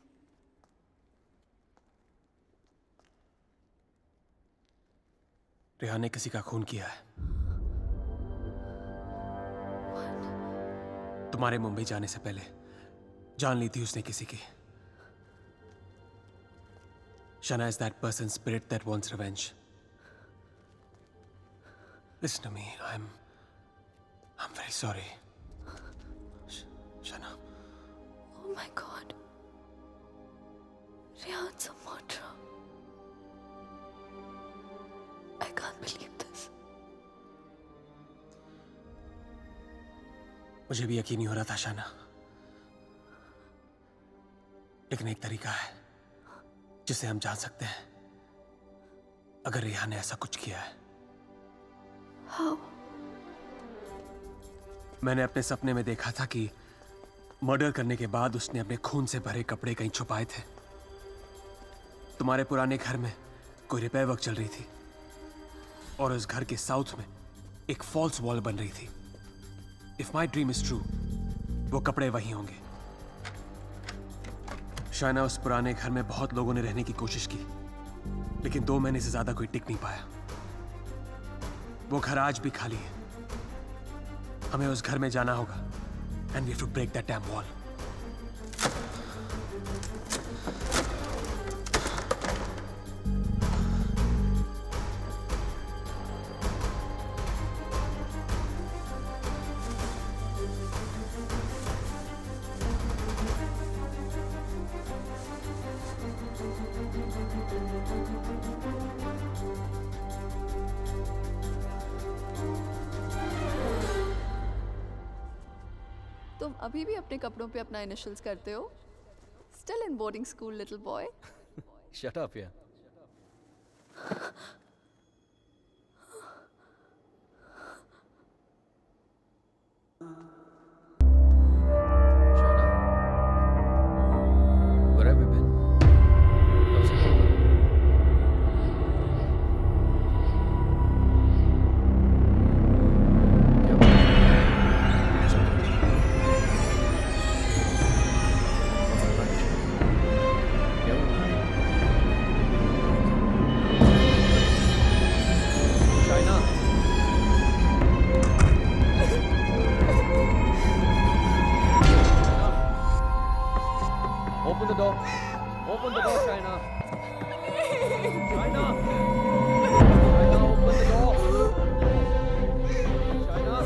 रेहान ने किसी का खून किया है। तुम्हारे मुंबई जाने से पहले जान ली थी उसने किसी की। Shana is that person's spirit that wants revenge. Listen to me. I'm very sorry. Shana. Oh my God. Rehan's a murderer. I can't believe this. मुझे भी यकीन नहीं हो रहा था शाना, लेकिन एक तरीका है जिसे हम जान सकते हैं अगर रेहान ने ऐसा कुछ किया है। How? मैंने अपने सपने में देखा था कि मर्डर करने के बाद उसने अपने खून से भरे कपड़े कहीं छुपाए थे। तुम्हारे पुराने घर में कोई रिपेयर वर्क चल रही थी और उस घर के साउथ में एक फॉल्स वॉल बन रही थी। If my dream is true, वो कपड़े वहीं होंगे। शायना, उस पुराने घर में बहुत लोगों ने रहने की कोशिश की, लेकिन 2 महीने से ज्यादा कोई टिक नहीं पाया। वो घर आज भी खाली है। हमें उस घर में जाना होगा and we have to break that dam wall. तुम अभी भी अपने कपड़ों पे अपना इनिशियल्स करते हो? Still in boarding school, little boy. Shut up, yeah. Shaina, where have you been? How's it going? क्या बात है? चल रही है? क्या हुआ? Shaina! Open the door. Open the door, Shaina. Shaina! Shaina, open the door. Shaina!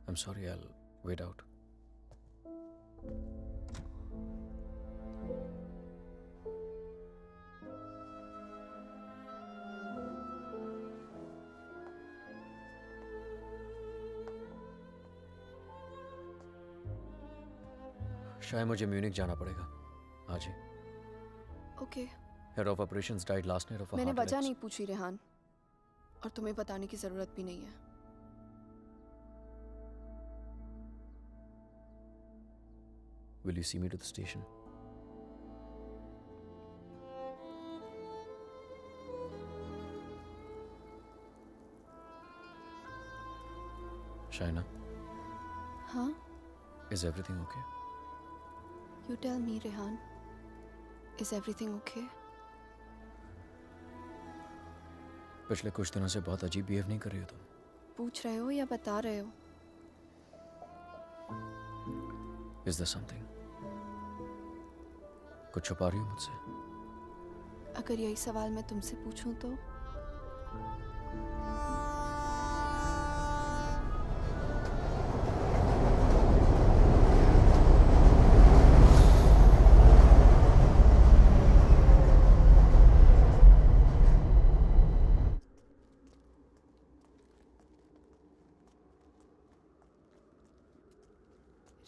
I'm sorry, I'll wait out. शायद मुझे म्यूनिक जाना पड़ेगा आज ही। Okay. Head of operations died last night of मैंने वजह नहीं पूछी रेहान, और तुम्हें बताने की जरूरत भी नहीं है। Will you see me to the station? Shaina, हाँ? is everything okay? You tell me, Rehan. Is everything okay? पिछले कुछ दिनों से बहुत अजीब बिहेव नहीं कर रही हो तुम। पूछ रहे हो या बता रहे हो? Is there something? कुछ छुपा रही हो मुझसे? अगर यही सवाल मैं तुमसे पूछूं तो?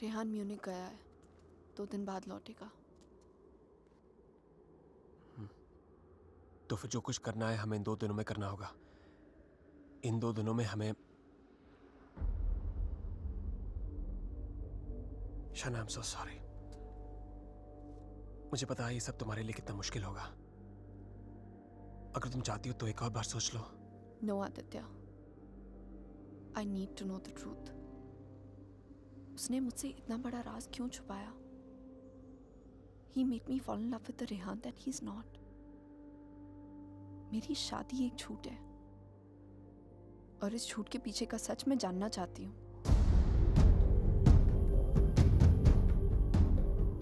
रेहान म्यूनिक गया है, 2 दिन बाद लौटेगा। तो फिर जो कुछ करना है हमें इन 2 दिनों में करना होगा। इन 2 दिनों में हमें शाना, आई एम सो सॉरी। मुझे पता है ये सब तुम्हारे लिए कितना मुश्किल होगा। अगर तुम चाहती हो तो एक और बार सोच लो। No Aditya, I need to know the truth. उसने मुझसे इतना बड़ा राज क्यों छुपाया? He made me fall in love with the Rehan that he's not. मेरी शादी एक झूठ है, और इस झूठ के पीछे का सच मैं जानना चाहती हूँ।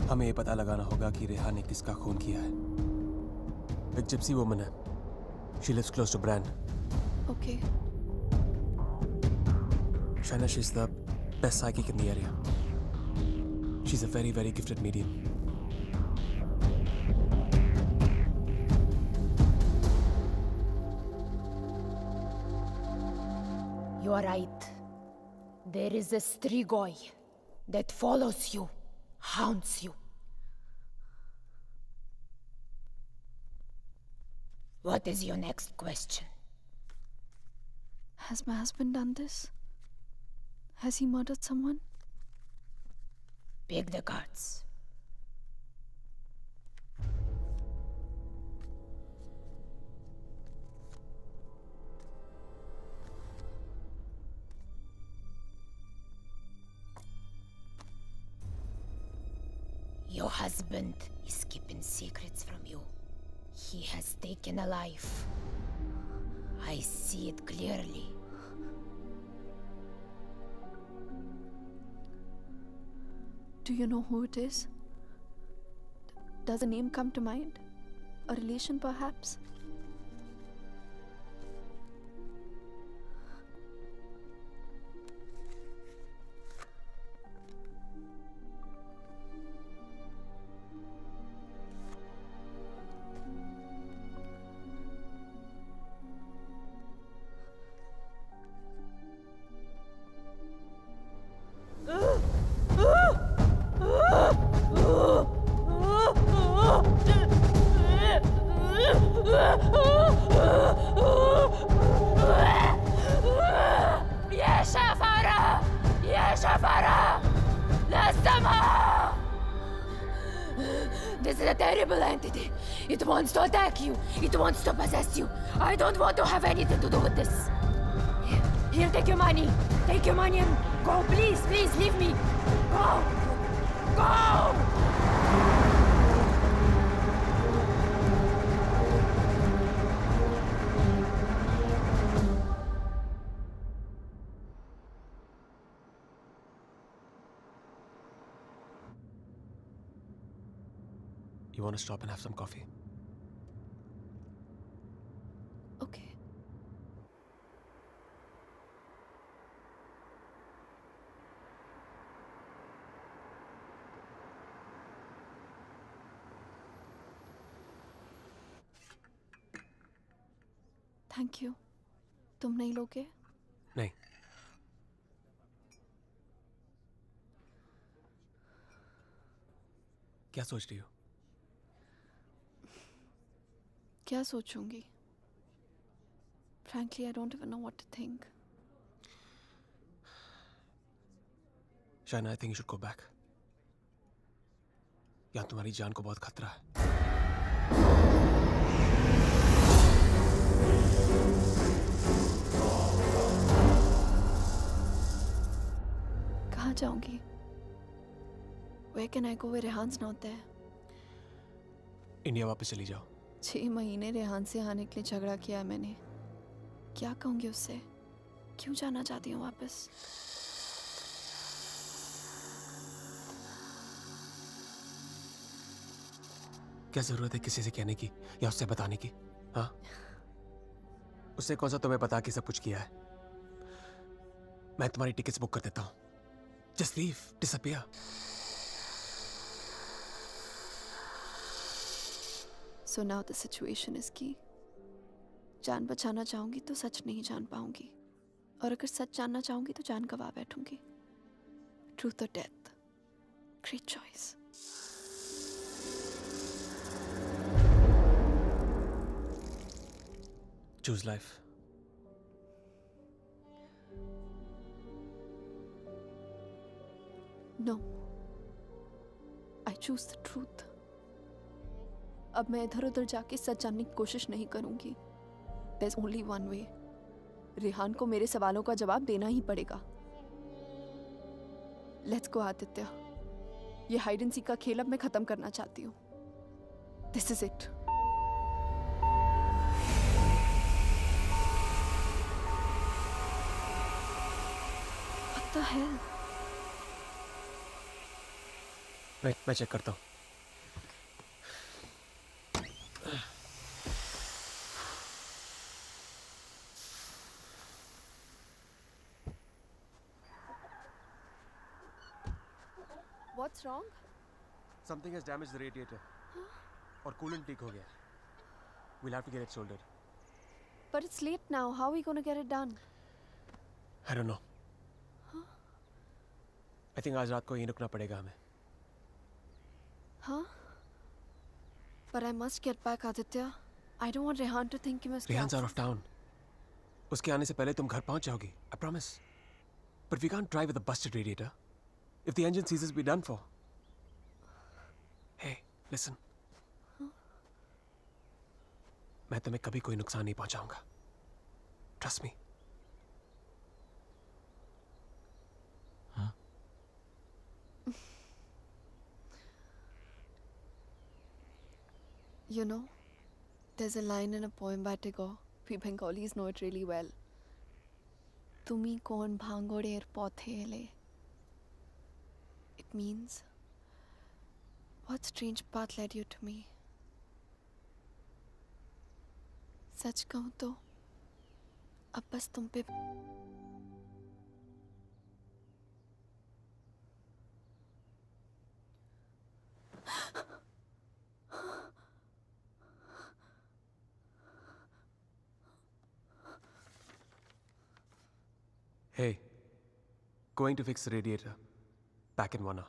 हमें ये पता लगाना होगा कि रेहान ने किसका खून किया है। एक जिप्सी वुमन है। She lives close to Bran. Okay. Shaina, she's the best psychic in the area. She's a very, very gifted medium. You are right. There is a Strigoi that follows you, haunts you. What is your next question? Has my husband done this? Has he murdered someone? Pick the cards. Your husband is keeping secrets from you. He has taken a life. I see it clearly. Do you know who it is? Does a name come to mind? A relation, perhaps? This is a terrible entity. It wants to attack you. It wants to possess you. I don't want to have anything to do with this. Here, take your money. Take your money and go. Please, please, leave me. Go. Go! You want to stop and have some coffee? Okay. Thank you. तुम नहीं लोगे? नहीं। क्या सोच रही हो? क्या सोचूंगी? Frankly, I don't even know what to think. Shaina, I think you should go back. यहाँ तुम्हारी जान को बहुत खतरा है. कहाँ जाऊंगी? Where can I go where Rehan's not there? India वापस चली जाओ. 6 महीने रेहान से आने के लिए झगड़ा किया है मैंने. क्या कहूंगी उससे? क्यों जाना चाहती हूँ वापस? क्या जरूरत है किसी से कहने की या उससे बताने की? हाँ, उससे कौन सा तुम्हें बता के सब कुछ किया है? मैं तुम्हारी टिकट्स बुक कर देता हूँ. Just leave, disappear. So now the situation is key. जान बचाना चाहूंगी तो सच नहीं जान पाऊंगी, और अगर सच जानना चाहूंगी तो जान गवा बैठूंगी. Truth or death? Great choice. Choose life. No. I choose the truth. अब मैं इधर उधर जाके सच जानने की कोशिश नहीं करूंगी. There's only one way. Rehan को मेरे सवालों का जवाब देना ही पड़ेगा. Let's go, Aditya. ये हाइड एंड सीक का खेल अब मैं खत्म करना चाहती हूँ. This is it. What the hell? मैं चेक करता हूँ. What's wrong? Something has damaged the radiator. और coolant leak हो गया. We'll have to get it soldered. But it's late now. How are we going to get it done? I don't know. I think आज रात को यहीं रुकना पड़ेगा हमें. Huh? But I must get back, Aditya. I don't want Rehan to think कि मैं उसके Rehan's out of town. उसके आने से पहले तुम घर पहुंच जाओगी. I promise. But we can't drive with a busted radiator. If the engine seizes, we're done for. Hey, listen. मैं तुम्हें कभी कोई नुकसान नहीं पहुंचाऊंगा. Trust me. You know, there's a line in a poem by Tagore. We Bengalis know it really well. Tumi kon bhangoder pothele. It means, what strange path led you to me? सच कहूं तो अब बस तुम पे Hey, going to fix the radiator. Back in 1 hour.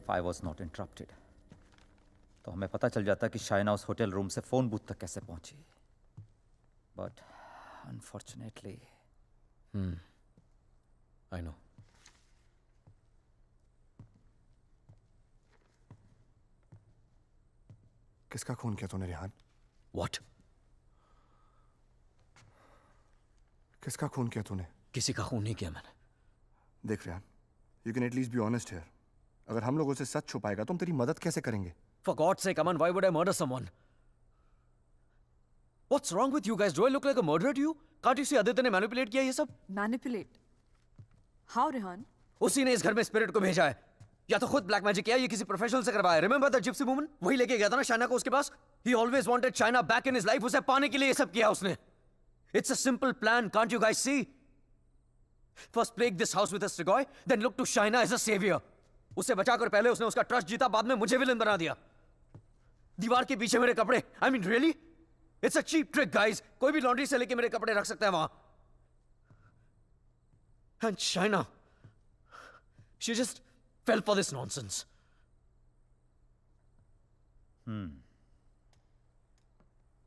If I was not interrupted, तो हमें पता चल जाता कि शाइना उस होटल रूम से फोन बूथ तक कैसे पहुंची. But unfortunately, I know. किसका खून किया तूने रेहान? What? किसका खून किया तूने? किसी का खून नहीं किया मैंने. देख Rehan, you can at least be honest here. अगर हम लोगों से सच छुपाएगा तो हम तेरी मदद कैसे करेंगे? For God's sake, Aman, why would I murder someone? What's wrong with you guys? Do I look like a murderer to you? Can't you see Aditya ने मैनिपुलेट किया ये सब? Manipulate? How, Rehan? उसी ने इस घर में स्पिरिट को भेजा है. या तो खुद ब्लैक मैजिक किया, ये किसी प्रोफेशनल से करवाया. Remember the gypsy woman? वही लेके गया था ना शाइना को उसके पास. He always wanted Shaina back in his life. उसे पाने के लिए ये सब किया उसने. It's a simple plan, can't you guys see? First plague this house with a Strigoi, then look to Shaina as a savior. उसे बचाकर पहले उसने उसका ट्रस्ट जीता, बाद में मुझे विलन बना दिया. दीवार के पीछे मेरे कपड़े. I mean, really? It's a cheap trick, guys. कोई भी लॉन्ड्री से लेके मेरे कपड़े रख सकता है वहां. And Shaina, she just fell for this nonsense.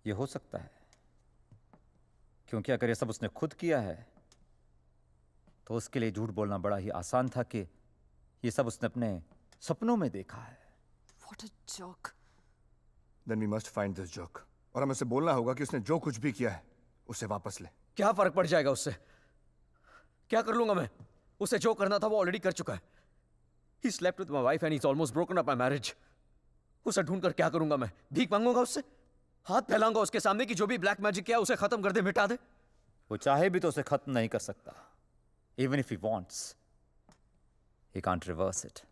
ये हो सकता है, क्योंकि अगर ये सब उसने खुद किया है तो उसके लिए झूठ बोलना बड़ा ही आसान था कि ये सब उसने अपने सपनों में देखा है. What a joke. Then we must find this joke. और हमें उसे बोलना होगा कि उसने जो कुछ भी किया है उसे वापस ले. क्या फर्क पड़ जाएगा उससे? क्या कर लूंगा मैं? उसे जो करना था वो ऑलरेडी कर चुका है. He slept with my wife and he's almost broken up my marriage. उसे ढूंढकर क्या करूंगा मैं? भीख मांगूंगा उससे? हाथ फैलाऊंगा उसके सामने कि जो भी ब्लैक मैजिक किया उसे खत्म कर दे, मिटा दे? वो चाहे भी तो उसे खत्म नहीं कर सकता. Even if he wants, he can't reverse it.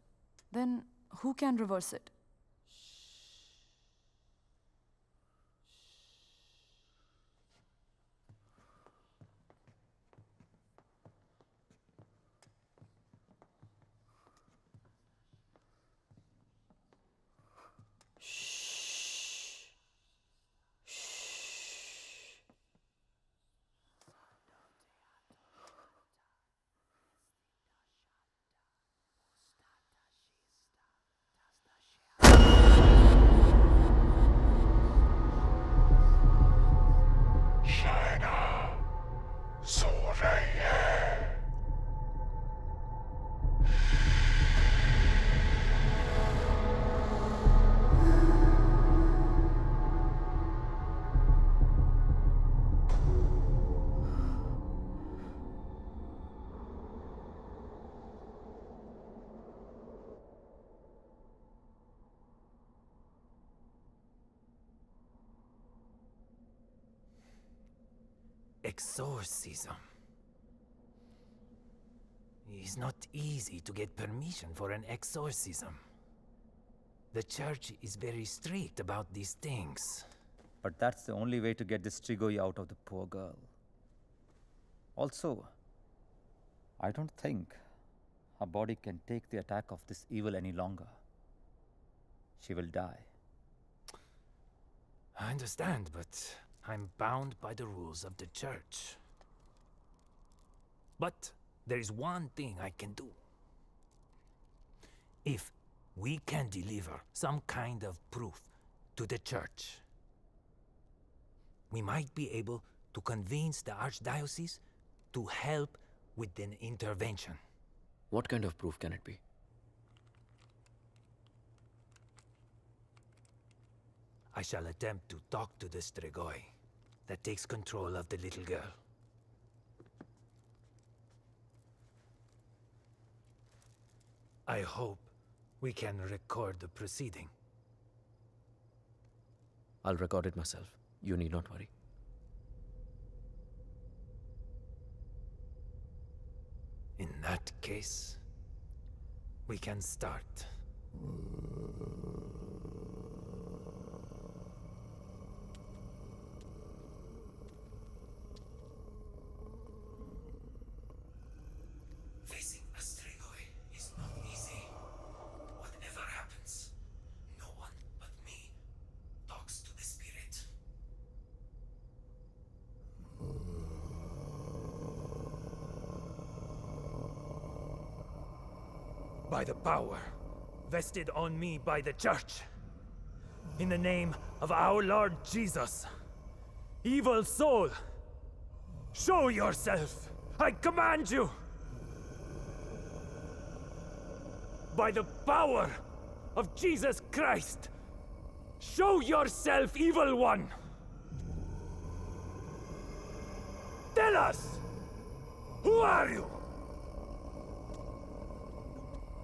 Then who can reverse it? Exorcism. It's not easy to get permission for an exorcism. The church is very strict about these things. But that's the only way to get this Strigoi out of the poor girl. Also, I don't think her body can take the attack of this evil any longer. She will die. I understand, but I'm bound by the rules of the church. But there is one thing I can do. If we can deliver some kind of proof to the church, we might be able to convince the archdiocese to help with an intervention. What kind of proof can it be? I shall attempt to talk to the Strigoi that takes control of the little girl. I hope we can record the proceeding. I'll record it myself. You need not worry. In that case, we can start. Facing Astreloi is not easy. Whatever happens, no one but me talks to the spirit. By the power vested on me by the Church, in the name of our Lord Jesus, evil soul, show yourself! I command you! By the power of Jesus Christ, show yourself, evil one! Tell us! Who are you?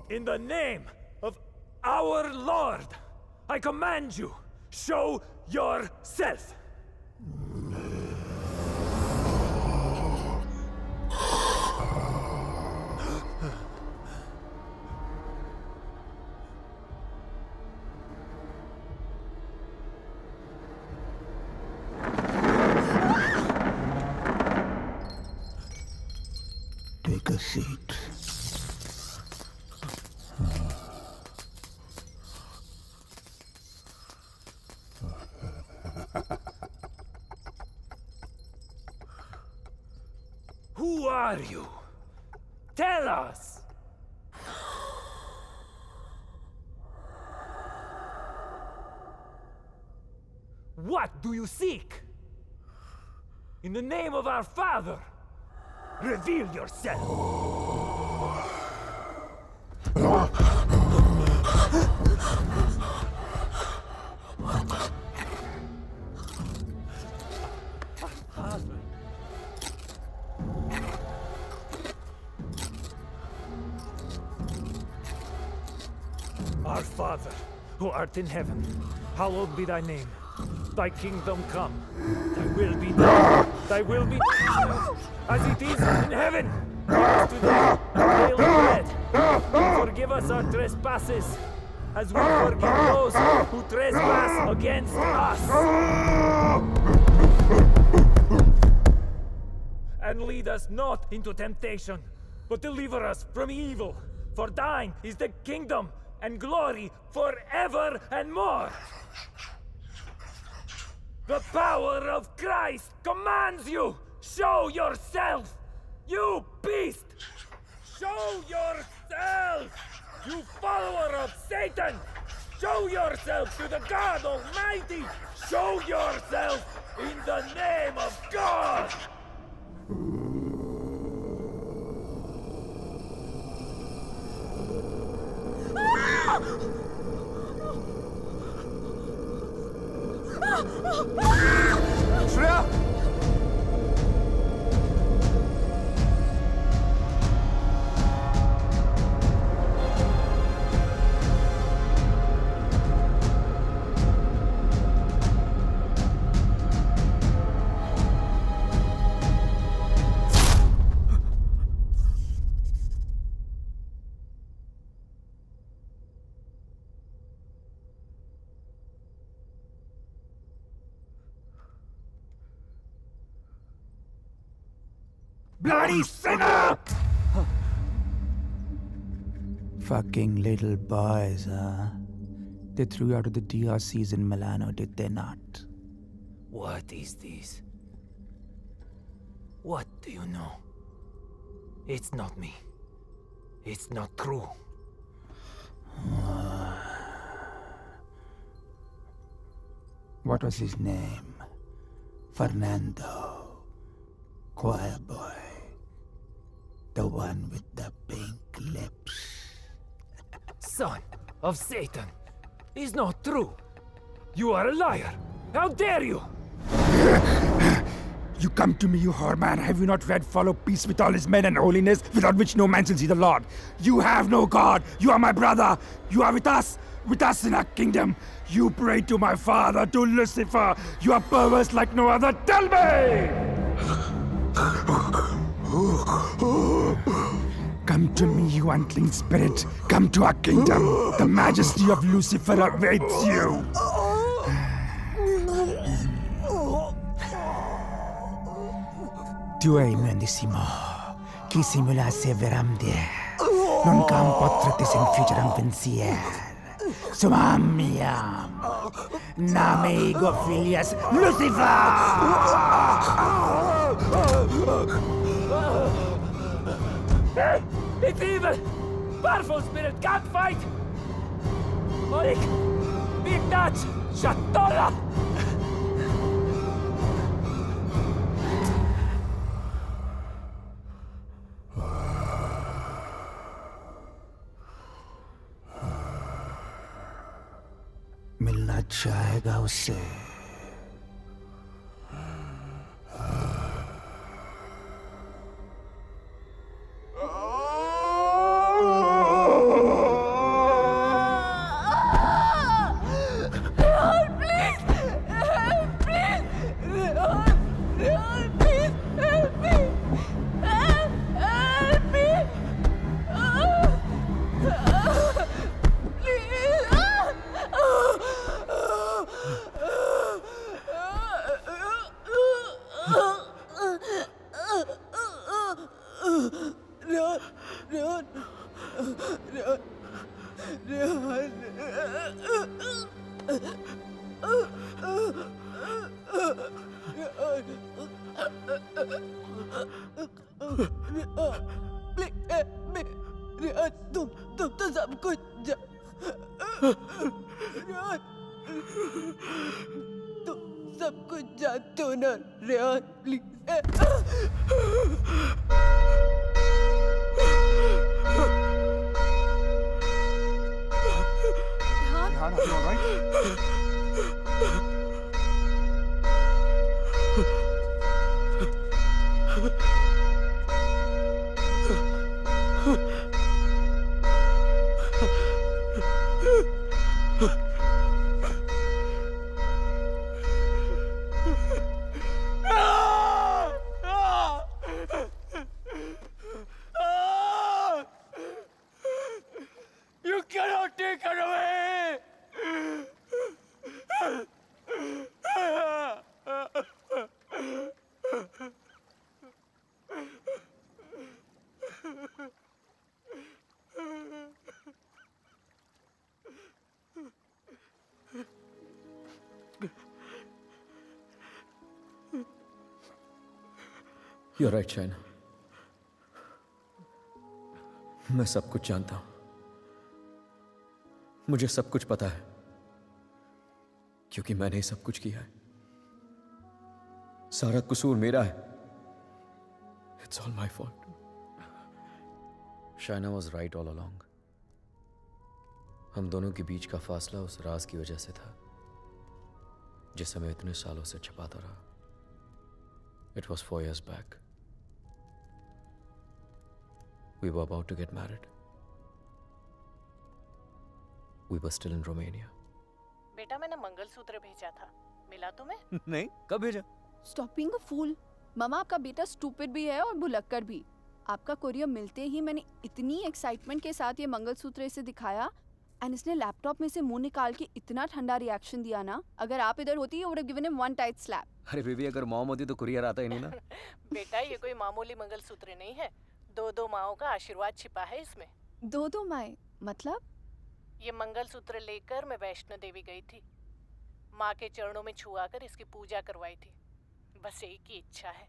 In the name of our Lord, I command you, show yourself! Take a seat. Who are you? Tell us! What do you seek? In the name of our Father, reveal yourself! Our Father, who art in heaven, hallowed be thy name. Thy kingdom come. Thy will be done. Thy will be done as it is in heaven. Give us today our daily bread. And forgive us our trespasses, as we forgive those who trespass against us. And lead us not into temptation, but deliver us from evil. For thine is the kingdom and glory forever and more. The power of Christ commands you! Show yourself! You beast! Show yourself! You follower of Satan! Show yourself to the God Almighty! Show yourself in the name of God! Shreya! Bloody sinner! Fucking little boys, huh? They threw you out of the DRCs in Milano, did they not? What is this? What do you know? It's not me. It's not true. What was his name? Fernando. Choir boy. The one with the pink lips. Son of Satan! Is not true! You are a liar! How dare you! You come to me, you whore man. Have you not read Follow Peace with all his men and holiness, without which no man shall see the Lord? You have no God. You are my brother. You are with us in our kingdom. You pray to my father, to Lucifer. You are perverse like no other. Tell me! Come to me, you unclean spirit. Come to our kingdom. The majesty of Lucifer awaits you. Tu hai nandissimo, chi simulasse veramde, non cam potratis infugeram pensier. Sumam miam, name ego filias Lucifer! It's evil! Powerful spirit can't fight! Orik! Big Dutch! Shatola! मिलना चाहेगा उससे तुम तो सब कुछ तुम सब कुछ जानते हो ना Rehan please Rehan, are you all right? You cannot take her away! You're right, Shaina. मैं सब कुछ जानता हूं. मुझे सब कुछ पता है क्योंकि मैंने ही सब कुछ किया है. सारा कसूर मेरा है. It's all my fault. Shaina was right all along. हम दोनों के बीच का फासला उस राज की वजह से था जिसे मैं इतने सालों से छुपाता रहा. It was 4 years back. We were about to get married. We were still in Romania. बेटा मैंने मंगलसूत्र भेजा था, मिला तुम्हें? नहीं, कब भेजा? Stop being a fool. मामा आपका बेटा स्टूपिड भी है और भुलक्कड़ भी. आपका कोरियर मिलते ही मैंने इतनी एक्साइटमेंट के साथ ये मंगलसूत्र इसे दिखाया एंड इसने लैपटॉप में से मुंह निकाल के इतना ठंडा रिएक्शन दिया ना. अगर आप इधर होती you would have given him one tight slap. अरे बेबी, अगर मॉम होती तो कुरियर आता ही नहीं ना. बेटा ये कोई मामूली मंगलसूत्र नहीं है. 2 माओं का आशीर्वाद छिपा है इसमें. 2 माएं मतलब? ये मंगलसूत्र लेकर मैं वैष्णो देवी गई थी. माँ के चरणों में छुआकर इसकी पूजा करवाई थी. बस एक ही इच्छा है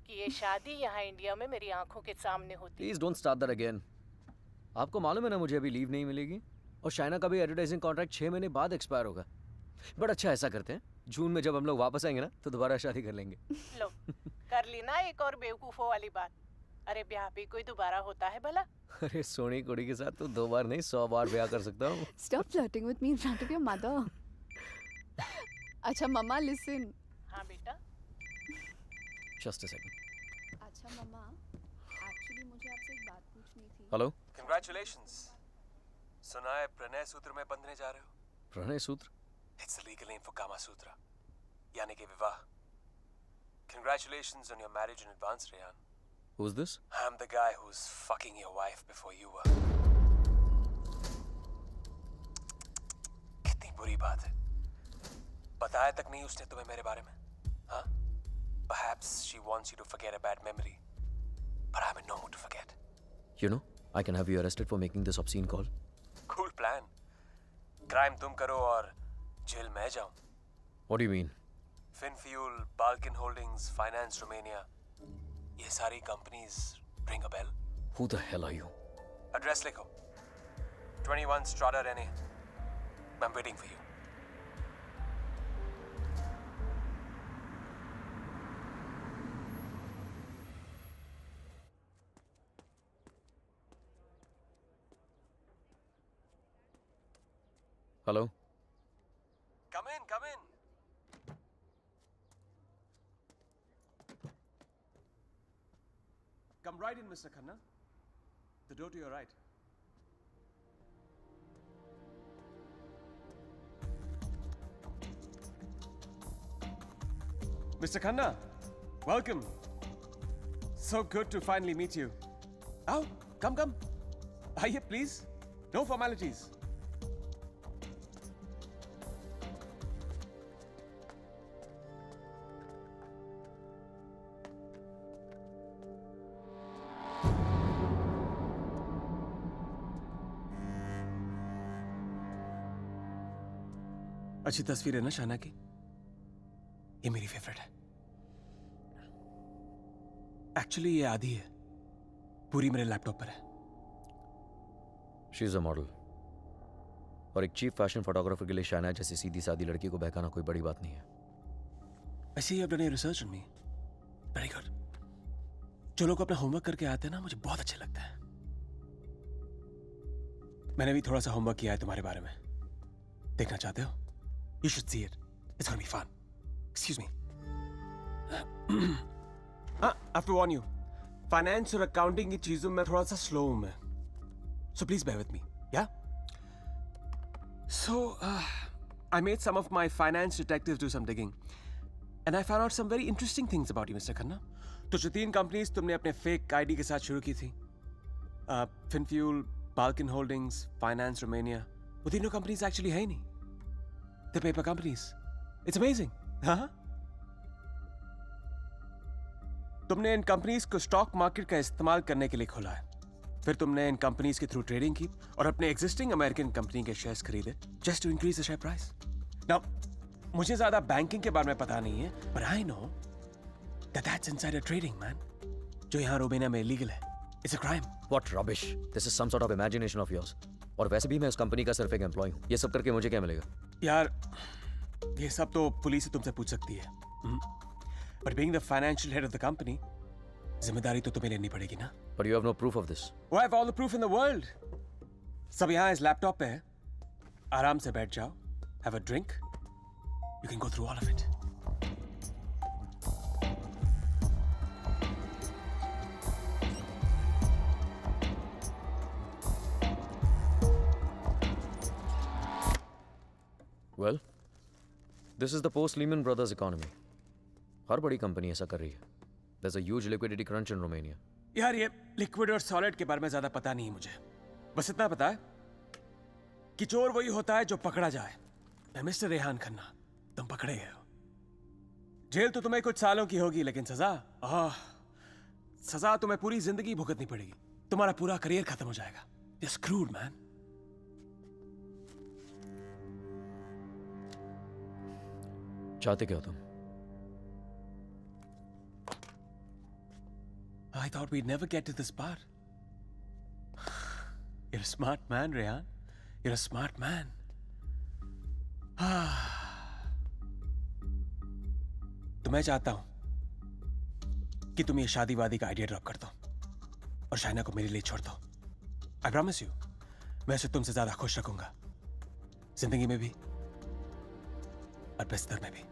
कि ये शादी यहाँ इंडिया में मेरी आंखों के सामने होती. Please don't start that again. आपको मालूम है ना मुझे अभी लीव नहीं मिलेगी और शाइना का भी एडवर्टाइजिंग कॉन्ट्रैक्ट 6 महीने बाद एक्सपायर होगा. बट अच्छा ऐसा करते हैं, जून में जब हम लोग वापस आएंगे ना तो दोबारा शादी कर लेंगे. लो कर ली ना एक और बेवकूफों वाली बात. अरे ब्याह भी कोई दोबारा होता है भला? अरे सोनी कुड़ी के साथ तो 2 बार नहीं 100 बार ब्याह कर सकता हूँ. Stop flirting with me in front of your mother. अच्छा मम्मा listen. हाँ बेटा. Just a second. अच्छा मम्मा, एक्चुअली मुझे आपसे एक बात पूछनी थी. हेलो. Congratulations. सुना है प्रणय सूत्र में बंधने जा रहे हो? प्रणय सूत्र? It's the legal name for Kama Sutra. यानी कि विवाह. Congratulations on your marriage in advance, Rehan. Who's this? I'm the guy who's fucking your wife before you were. कितनी बुरी बात है. बताया तक नहीं उसने तुम्हें मेरे बारे में, हाँ? Perhaps she wants you to forget a bad memory, but I'm in no mood to forget. You know, I can have you arrested for making this obscene call. Cool plan. Crime तुम करो और jail मैं जाऊं. What do you mean? Finfuel, Balkan Holdings, Finance Romania. ये सारी companies ring a bell. Who the hell are you? Address लिखो. 21 Strada Rene. I'm waiting for you. Hello? Come in, come in. Come right in, Mr. Khanna. The door to your right. Mr. Khanna, welcome. So good to finally meet you. Oh, come. Aye, please. No formalities. अच्छी तस्वीर है ना शाना की? ये मेरी favourite है. Actually ये आधी है. पूरी मेरे लैपटॉप पर है. She is a model. और एक चीफ फैशन फोटोग्राफर के लिए शाना जैसी सीधी सादी लड़की को बहकाना कोई बड़ी बात नहीं है. I see you have done your research on me. Very good. जो लोग अपना होमवर्क करके आते हैं ना, मुझे बहुत अच्छा लगता है. मैंने भी थोड़ा सा होमवर्क किया है तुम्हारे बारे में. देखना चाहते हो? You should see it. It's gonna be fun. Excuse me. I have to warn you. Finance और accounting की चीजों में थोड़ा सा slow हूँ मैं. So please bear with me. Yeah? So, I made some of my finance detectives do some digging. And I found out some very interesting things about you, Mr. Khanna. तो जो 3 companies तुमने अपने fake ID के साथ शुरू की थी, Finfuel, Balkan Holdings, Finance Romania, वो तीनों companies actually है ही नहीं. The paper companies. It's amazing. हाँ? तुमने इन कंपनीज को स्टॉक मार्केट का इस्तेमाल करने के लिए खोला है. फिर तुमने इन कंपनीज के थ्रू ट्रेडिंग की और अपने एग्जिस्टिंग अमेरिकन कंपनी के शेयर्स खरीदे just to increase the share price. Now मुझे ज्यादा बैंकिंग के बारे में पता नहीं है, but I know that that's insider trading, man. जो यहाँ रोमेनिया में इलीगल है. It's a crime. What rubbish. This is some sort of imagination of yours. और वैसे भी मैं उस कंपनी का सिर्फ एक एम्प्लॉय हूँ. ये सब करके मुझे क्या मिलेगा? यार ये सब तो पुलिस से तुमसे पूछ सकती है. But being the financial head of the company, जिम्मेदारी तो तुम्हें लेनी पड़ेगी ना. But you have no proof of this. Oh, I have all the proof in the world. सब यहाँ इस लैपटॉप पे है. आराम से बैठ जाओ. Have a drink. You can go through all of it. Well, this is the post-Lehman Brothers economy. हर बड़ी कंपनी ऐसा कर रही है. There's a huge liquidity crunch in Romania. यार ये लिक्विड और सॉलिड के बारे में ज्यादा पता नहीं मुझे. बस इतना पता है कि चोर वही होता है जो पकड़ा जाए. मिस्टर रेहान खन्ना, तुम पकड़े गए हो. जेल तो तुम्हें कुछ सालों की होगी, लेकिन सजा तुम्हें पूरी जिंदगी भुगतनी पड़ेगी. तुम्हारा पूरा करियर खत्म हो जाएगा. You're screwed, man. चाहते क्या हो तुम? I thought we'd never get to this part. You're a smart man, Rehan. You're a smart man. तो मैं चाहता हूं कि तुम ये शादी वादी का आइडिया ड्रॉप कर दो और शाइना को मेरे लिए छोड़ दो. I promise you, मैं उसे तुमसे ज्यादा खुश रखूंगा. जिंदगी में भी और बिस्तर में भी.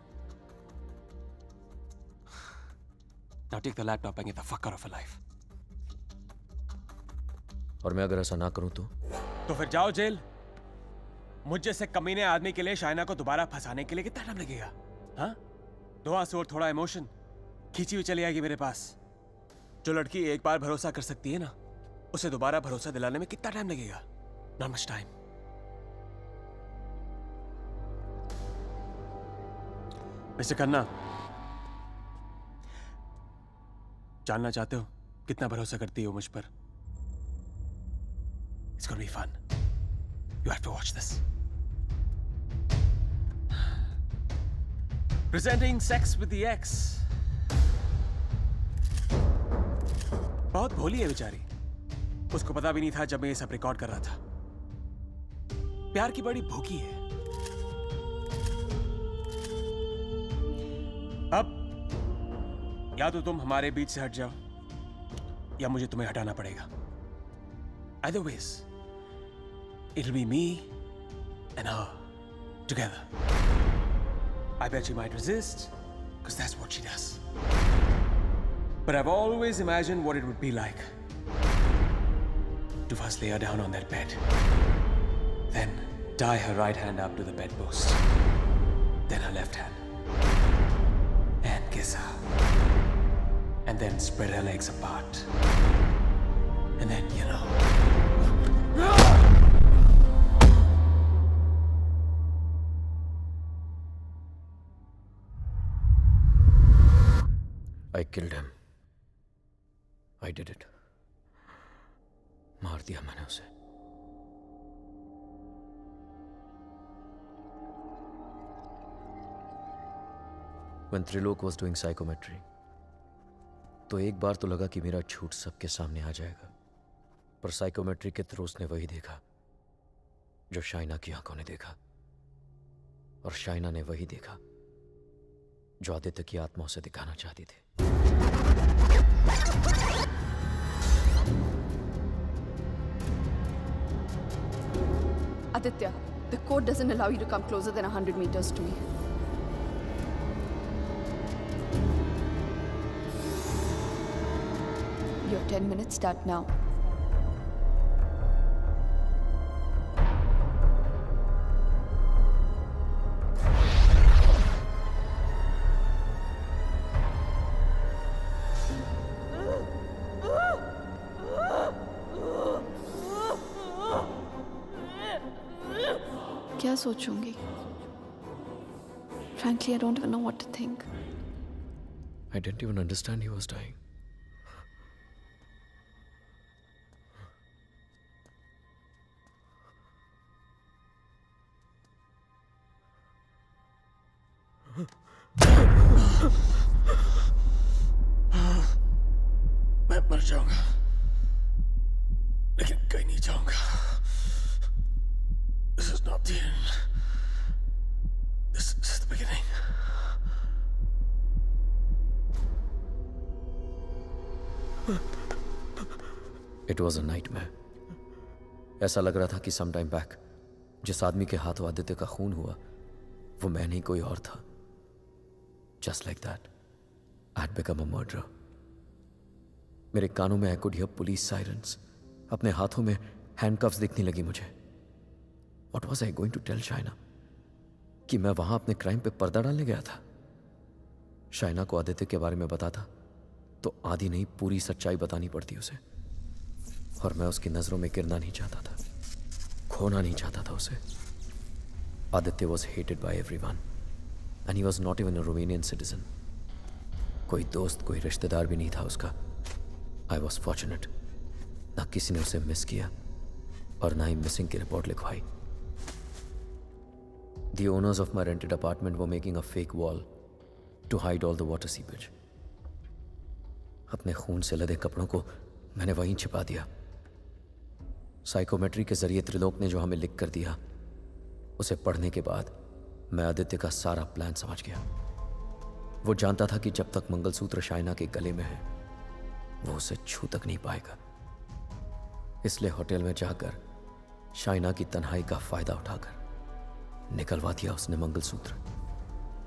Now take the laptop and get the fuck out of her life. और मैं अगर ऐसा ना करूं तो फिर जाओ जेल. मुझ जैसे कमीने आदमी के लिए शाइना को दोबारा फंसाने के लिए कितना टाइम लगेगा? हाँ? 2 आंसू और थोड़ा इमोशन खींची हुई चली आएगी मेरे पास. जो लड़की एक बार भरोसा कर सकती है ना, उसे दोबारा भरोसा दिलाने में कितना टाइम लगेगा? Not much time. Mister Khanna, जानना चाहते हो कितना भरोसा करती हो मुझ पर? It's gonna be fun. You have to watch this. Presenting Sex with the Ex. बहुत भोली है बेचारी। उसको पता भी नहीं था जब मैं ये सब रिकॉर्ड कर रहा था। प्यार की बड़ी भूखी है। अब या तो तुम हमारे बीच से हट जाओ या मुझे तुम्हें हटाना पड़ेगा। Either ways, it'll be me and her together. I bet she might resist, because that's what she does. But I've always imagined what it would be like to first lay her down on that bed, then tie her right hand up to the bedpost, then her left hand, and kiss her, and then spread her legs apart, and then, you know. I killed him. I did it. मार दिया मैंने उसे। When Trilok was doing psychometry, तो एक बार तो लगा कि मेरा झूठ सबके सामने आ जाएगा, पर साइकोमेट्री के थ्रू उसने वही देखा जो शाइना की आंखों ने देखा, और शाइना ने वही देखा जो आदित्य की आत्मा उसे दिखाना चाहती थी। Aditya, the code doesn't allow you to come closer than 100 meters to me. Your 10 minutes start now. क्या सोचूंगी? Frankly, I don't even know what to think. I didn't even understand he was dying. मैं मर जाऊंगा, लेकिन कहीं नहीं जाऊंगा। This is not the end. This is the beginning. It was a nightmare. ऐसा लग रहा था कि some time back जिस आदमी के हाथों आदित्य का खून हुआ वो मैं नहीं कोई और था। Just like that, I had become a murderer. मेरे कानों में I could hear police sirens. अपने हाथों में handcuffs दिखने लगी मुझे। What was I going to tell Shaina? कि मैं वहां अपने क्राइम पे पर्दा डालने गया था। शाइना को आदित्य के बारे में बताता तो आधी नहीं पूरी सच्चाई बतानी पड़ती उसे, और मैं उसकी नजरों में गिरना नहीं चाहता था, खोना नहीं चाहता था उसे। Aditya was hated by everyone and he was not even a Romanian citizen. कोई दोस्त कोई रिश्तेदार भी नहीं था उसका। I was fortunate. ना किसी ने उसे मिस किया और ना ही मिसिंग की रिपोर्ट लिखवाई। The owners of my rented apartment were making a fake wall to hide all the water seepage. अपने खून से लदे कपड़ों को मैंने वहीं छिपा दिया। साइकोमेट्री के जरिए त्रिलोक ने जो हमें लिख कर दिया उसे पढ़ने के बाद मैं आदित्य का सारा प्लान समझ गया। वो जानता था कि जब तक मंगलसूत्र शाइना के गले में है वो उसे छू तक नहीं पाएगा। इसलिए होटल में जाकर शाइना की तन्हाई का फायदा उठाकर निकलवा दिया उसने मंगलसूत्र,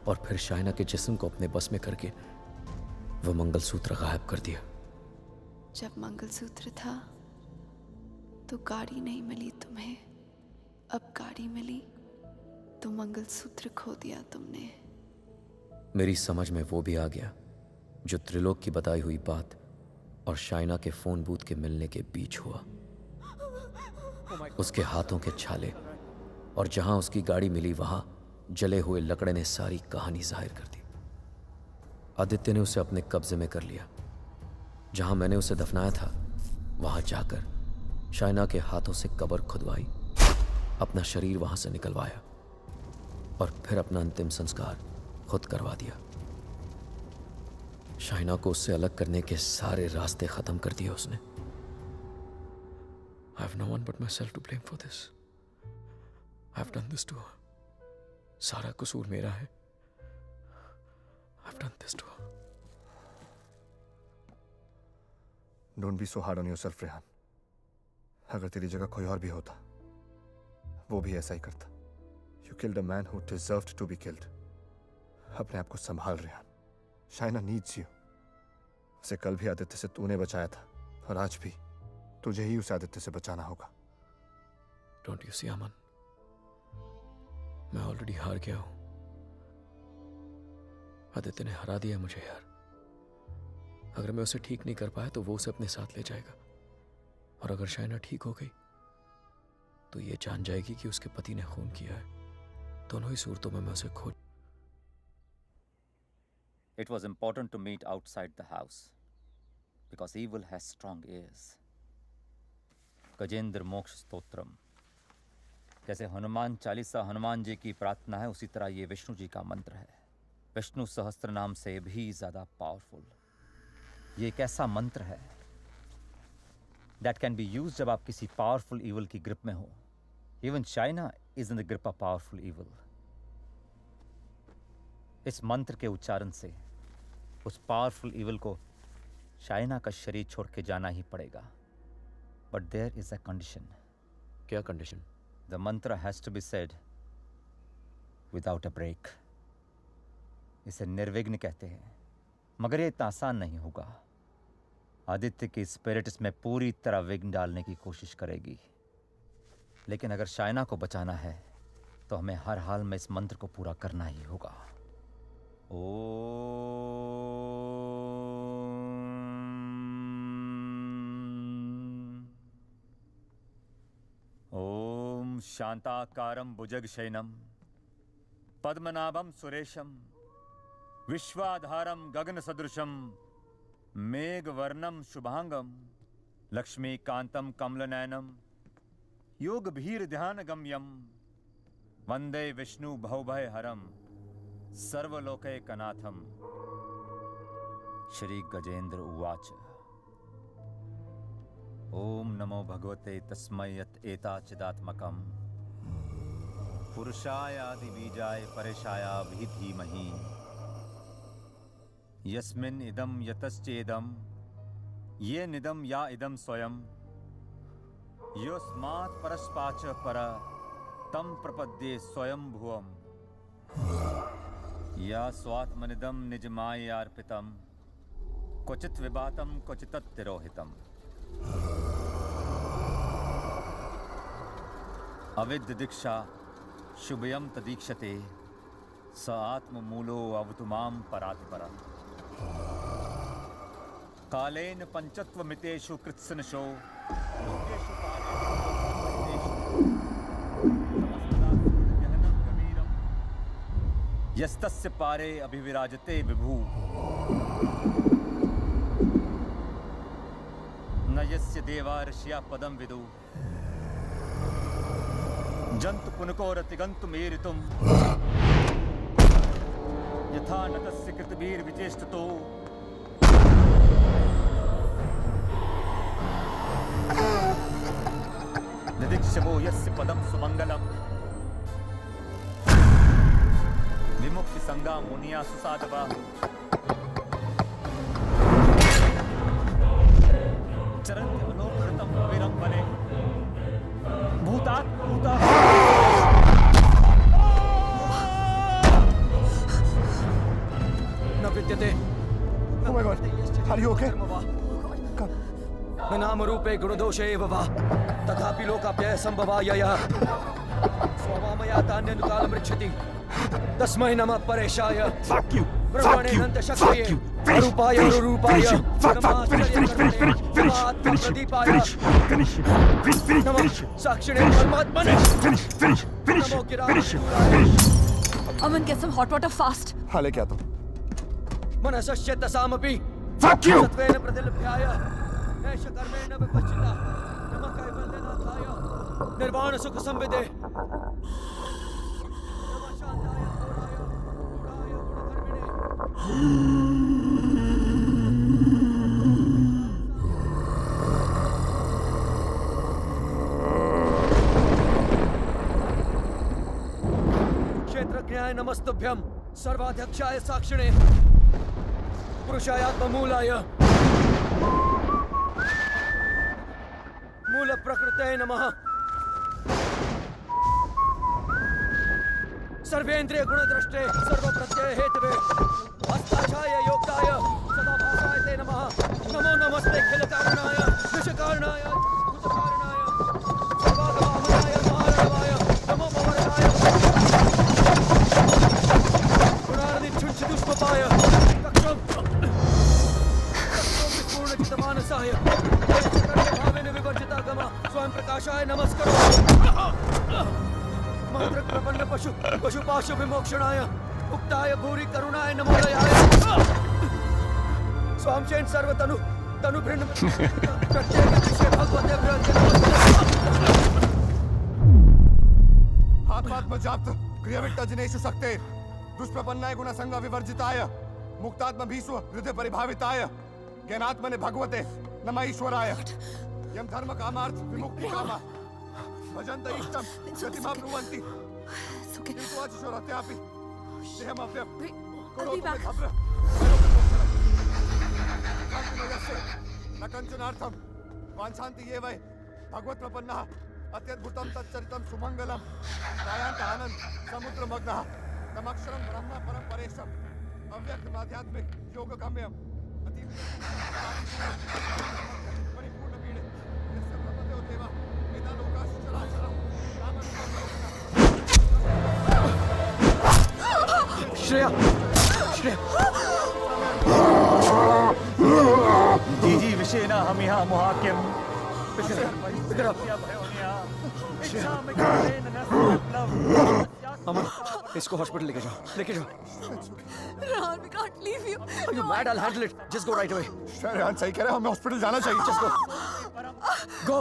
और फिर शाइना के जिस्म को अपने बस में करके वो मंगलसूत्र गायब कर दिया। जब मंगलसूत्र था तो गाड़ी नहीं मिली तुम्हें, अब गाड़ी मिली तो मंगलसूत्र खो दिया तुमने। मेरी समझ में वो भी आ गया जो त्रिलोक की बताई हुई बात और शाइना के फोन बूथ के मिलने के बीच हुआ। उसके हाथों के छाले और जहां उसकी गाड़ी मिली वहां जले हुए लकड़े ने सारी कहानी जाहिर कर दी। आदित्य ने उसे अपने कब्जे में कर लिया। जहां मैंने उसे दफनाया था वहां जाकर शाइना के हाथों से कब्र खुदवाई, अपना शरीर वहां से निकलवाया और फिर अपना अंतिम संस्कार खुद करवा दिया। शाइना को उससे अलग करने के सारे रास्ते खत्म कर दिए उसने। I have no one but myself to blame for this. I have done this to her. सारा कसूर मेरा है। I have done this to her. Don't be so hard on yourself, Rehan. अगर तेरी जगह कोई और भी होता वो भी ऐसा ही करता। You killed a man who deserved to be killed. अपने आप को संभाल रेहान। Shaina needs you. उसे कल भी आदित्य से तूने बचाया था और आज भी तुझे ही उस आदित्य से बचाना होगा। Don't you see, अमन? मैं ऑलरेडी हार गया हूं। आदित्य ने हरा दिया मुझे यार। अगर मैं उसे ठीक नहीं कर पाया तो वो उसे अपने साथ ले जाएगा, और अगर शाइना ठीक हो गई तो ये जान जाएगी कि उसके पति ने खून किया है। दोनों ही सूरतों में मैं उसे खो। It was important to meet outside the house because evil has strong ears. Gajendra मोक्ष स्तोत्रम, जैसे हनुमान चालीसा हनुमान जी की प्रार्थना है उसी तरह ये विष्णु जी का मंत्र है। विष्णु सहस्त्र नाम से भी ज्यादा पावरफुल। ये एक ऐसा मंत्र है that can be used जब आप किसी पावरफुल evil की ग्रिप में हो। Even China is in the grip of powerful evil. इस मंत्र के उच्चारण से उस पावरफुल इविल को शाइना का शरीर छोड़ के जाना ही पड़ेगा। But there is a condition. क्या condition? The mantra has to be said without a break. इसे निर्विघ्न कहते हैं, मगर ये इतना आसान नहीं होगा। आदित्य की स्पिरिट इसमें पूरी तरह विघ्न डालने की कोशिश करेगी, लेकिन अगर शाइना को बचाना है तो हमें हर हाल में इस मंत्र को पूरा करना ही होगा। ओम शांताकारं भुजगशयनं पद्मनाभं सुरेशं विश्वाधारं गगनसदृशं मेघवर्णं शुभांगं लक्ष्मीकान्तं कमलनयनं योगभीर्ध्यानगम्यं वंदे विष्णु भवभयहरं सर्वलोकैकनाथं। श्री गजेंद्र उवाच। ओम नमो भगवते तस्मै यत् एताचिदात्मकं पुरुषाय आदिबीजाय परेशाय धीमहि यस्मिन् इदं यतश्चेदं ये निदं या इदं स्वयं योस्मात् परस्पाच पर तं प्रपद्ये स्वयं भुवम् या स्वात्मनिदं निजमायार्पितं क्वचित् विभातं क्वचित्तिरोहितम्। अविद्य दीक्षा शुभयं तदीक्षते स आत्ममूलो अवतु मां परात्परम्। कालेन पंचत्वमितेषु कृत्सनशो लोकेषु यस्तस्य पारे अभिविराजते विभु न यस्य देवा ऋषिया पदं विदु जंतु पुनकोरतिगंतु मेरितुं यथा नतस्य कृतवीर विचेष्टतो निदीक्षवो यस्य पदं सुमंगलम् विमुक्ति संगा मुनिया सुसाधवा चरन्ति अनोकृतं अविरं वने भूतात् भूतात् न विद्यते। Oh my God, are you okay? न नाम रूपे गुणदोषे एव वा तथापि लोकाप्यय संभवायः स्वभावमया तान्यनुकालं रक्षति तस्मै नमः परेशाय। Fuck you! ब्रह्मणे नंत शक्तये अरूपाय रूपाय नमः साक्षिणे परमात्मने नमो Aman, get some hot water fast. हाँ लेके आता हूँ। मनसस्य दशामपि Fuck you! सत्वेन प्रतिलभ्याय नैष कर्मेण विपश्चिता नमः कैवल्यनाथाय निर्वाण सुख संविदे नमः शांताय घोराय गूढ़ाय गुणधर्मिणे क्षेत्रज्ञाय नमस्तुभ्यं सर्वाध्यक्षाय साक्षिणे पुरुषायात्ममूलाय मूल प्रकृते नमः सर्वेन्द्रिय गुणद्रष्टे सर्वप्रत्यय हेतवे हस्ताक्षाय योक्ताय सदाभासाय ते नमः नमो नमस्ते खिल कारणाय निष्कारणाय भूतकारणाय सर्वागमामनाय महारणवाय नमो भवरणाय गुणारदि छुंछिदुष्पपाय पूर्णचितमानसाय भावेन विवर्जितागम स्वयं प्रकाशाय नमस्करो मंत्र प्रपन्न पशुपाशु विमोक्षणाय उक्ताय भूरि करुणाय नमोदयाय स्वामचेन सर्वतनु तनु भिन्न प्रत्येक विषय भगवते ब्रह्म आत्मात्मजाप्त क्रियाविट्ट जनेषु शक्ते दुष्प्रपन्नाय गुणसंग विवर्जिताय मुक्तात्म भीष्व हृदय परिभाविताय ज्ञानात्मने भगवते नमः ईश्वराय यम धर्म कामार्थ विमुक्ति कामा भजन्त इष्टम गतिमा ब्रुवन्ति किन्तु अचिशोरत्यापि देहमव्यं करोतु मे भद्र न कंचनार्थं वाञ्छन्ति ये वै भगवत्प्रपन्नः अत्यद्भुतं तच्चरितं सुमङ्गलं त्रायन्त आनन्द समुद्रमग्नः तमक्षरं ब्रह्म परं परेशम् अव्यक्तम् आध्यात्मिक योगगम्यम् परिपूर्ण पीड़े यस्य ब्रह्मदेव देव वेदा लोकाश्च चराचरम् श्रेया जीजी विषेण हम यहाँ मुहाक्यम अमन इसको हॉस्पिटल लेके जाओ Rehan, we can't leave you. Are you mad? I'll handle it. Just go right away. Rehan सही कह रहे हैं, हमें हॉस्पिटल जाना चाहिए। Just go.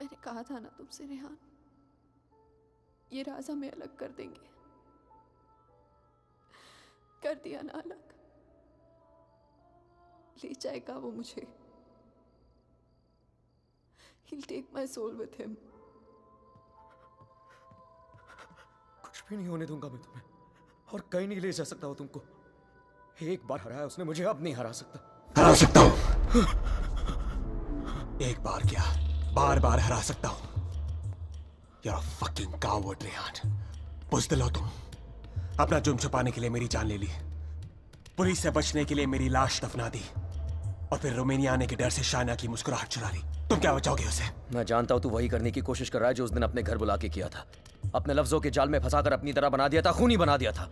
मैंने कहा था ना तुमसे रेहान, ये राज हमें अलग कर देंगे। कर दिया ना अलग। ले जाएगा वो मुझे। He'll take my soul with him. कुछ भी नहीं होने दूंगा मैं तुम्हें, और कहीं नहीं ले जा सकता वो तुमको। एक बार हराया उसने मुझे, अब नहीं हरा सकता। हरा सकता हूँ। एक बार क्या, बार बार हरा सकता हूँ। You're a fucking coward, Rehan. बुज़दिल हो तुम। अपना जुर्म छुपाने के लिए मेरी जान ले ली, पुलिस से बचने के लिए मेरी लाश दफना दी, और फिर रोमानिया आने के डर से शाइना की मुस्कुराहट चुरा ली। तुम क्या बचाओगे उसे? मैं जानता हूँ तू वही करने की कोशिश कर रहा है जो उस दिन अपने घर बुला के किया था। अपने लफ्जों के जाल में फंसाकर अपनी तरह बना दिया था, खूनी बना दिया था।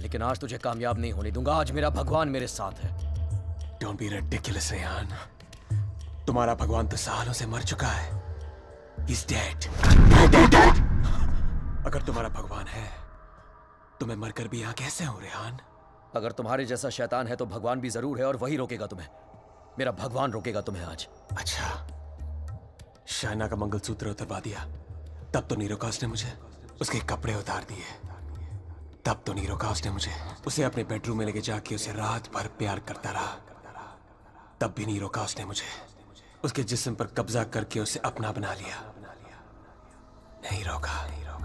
लेकिन आज तुझे कामयाब नहीं होने दूंगा। आज मेरा भगवान मेरे साथ है। Don't be ridiculous, Rehan. तुम्हारा भगवान तो सालों से मर चुका है। He's dead. अगर तुम्हारा भगवान है तो मैं मरकर भी यहाँ कैसे हूँ, रेहान? अगर तुम्हारे जैसा शैतान है तो भगवान भी जरूर है, और वही रोकेगा तुम्हें। मेरा भगवान रोकेगा तुम्हें आज। अच्छा, शाइना का मंगलसूत्र उतरवा दिया, तब तो नीरोकास ने मुझे उसके कपड़े उतार दिए। तब तो नीरोकास ने मुझे उसे अपने बेडरूम में लेके जाके उसे रात भर प्यार करता रहा। तब भी नीरोकास ने मुझे उसके जिस्म पर कब्जा करके उसे अपना बना लिया। नहीं रोका,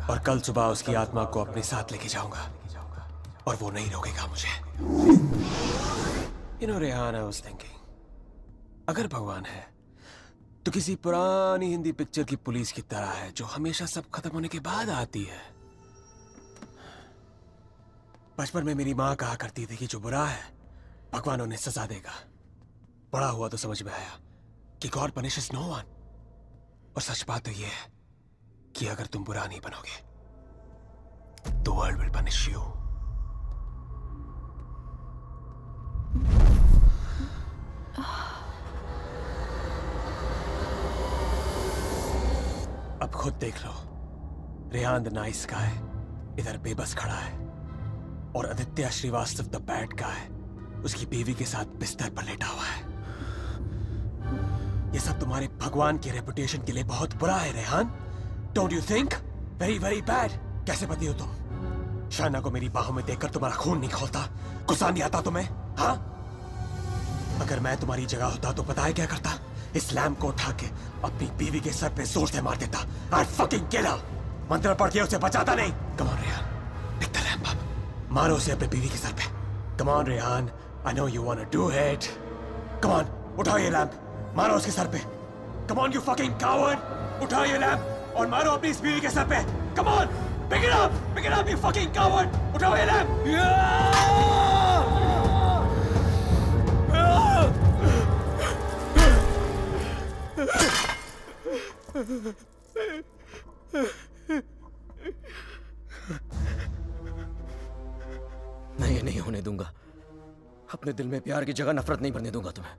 और कल सुबह उसकी आत्मा को अपने साथ लेके जाऊंगा और वो नहीं रोकेगा मुझे। You know, Rehan, I was thinking, अगर भगवान है तो किसी पुरानी हिंदी पिक्चर की पुलिस की तरह है जो हमेशा सब खत्म होने के बाद आती है। बचपन में मेरी माँ कहा करती थी कि जो बुरा है भगवान उन्हें सजा देगा। बड़ा हुआ तो समझ में आया कि गॉड पनिशेस नो वन। और सच बात तो ये है कि अगर तुम बुरा नहीं बनोगे तो वर्ल्ड विल पनिश यू। अब खुद देख लो, रेहान द नाइस गाय इधर बेबस खड़ा है और Aditya Shrivastava the bad guy उसकी बीवी के साथ बिस्तर पर लेटा हुआ है। ये सब तुम्हारे भगवान की रेपुटेशन के लिए बहुत बुरा है Rehan. Don't you think? Very very bad. कैसे पति हो तुम? शाइना को मेरी बाहों में देखकर तुम्हारा खून नहीं खौलता? गुस्सा नहीं आता तुम्हें? हाँ, अगर मैं तुम्हारी जगह होता तो पता है क्या करता? इस लैम्प को उठा के अपनी बीवी के सर पे जोर से मार देता। I'd fucking kill her। मंत्र पढ़ के उसे बचाता नहीं। Come on Rehan, pick the lamp up। मारो उसे अपने बीवी के सर पे। Come on Rehan, I know you wanna do it। Come on, उठाओ ये लैम्प, मारो उसके सर पे। Come on you fucking coward, उठाओ ये लैम्प और मारो अपनी इस बीवी के सर पे। Come on, pick it up you fucking coward, उठाओ ये लैम्प। मैं ये नहीं होने दूंगा। अपने दिल में प्यार की जगह नफरत नहीं भरने दूंगा तुम्हें।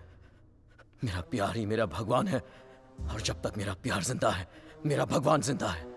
मेरा प्यार ही मेरा भगवान है और जब तक मेरा प्यार जिंदा है मेरा भगवान जिंदा है।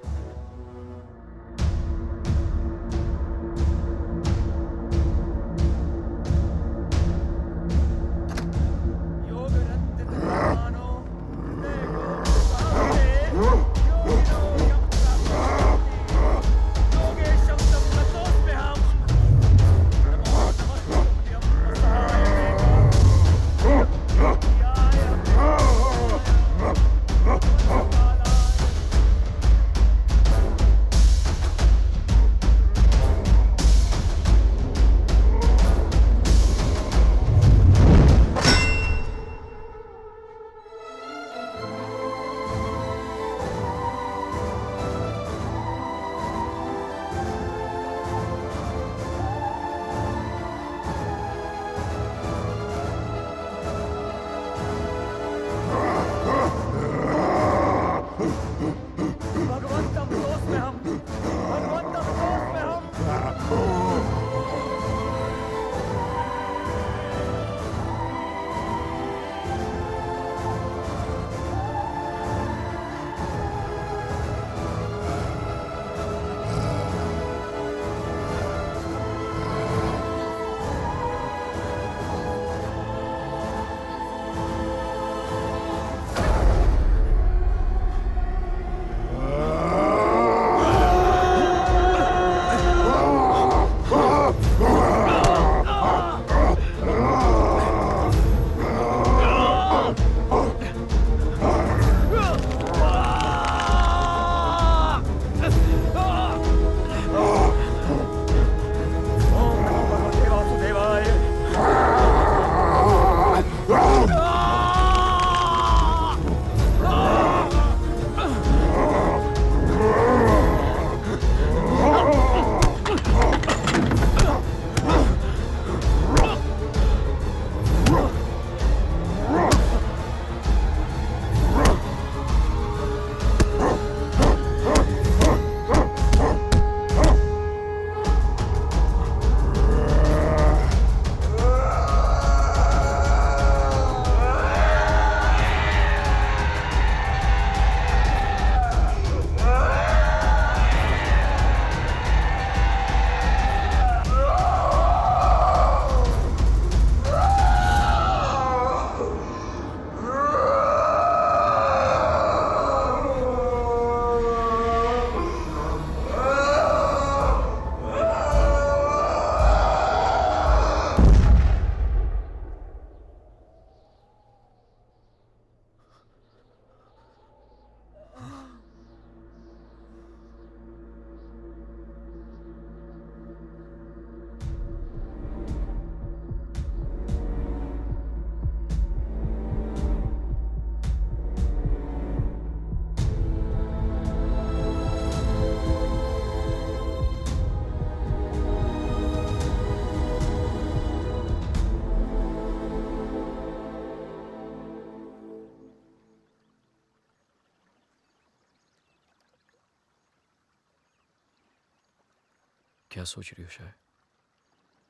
क्या सोच रही हो शायद?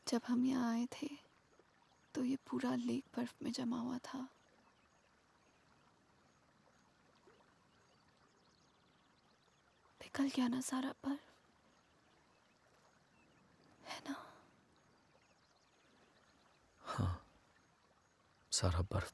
जब हम यहाँ आए थे तो ये पूरा लेक बर्फ में जमा हुआ था। पिघल गया ना सारा बर्फ, है ना? हाँ, सारा बर्फ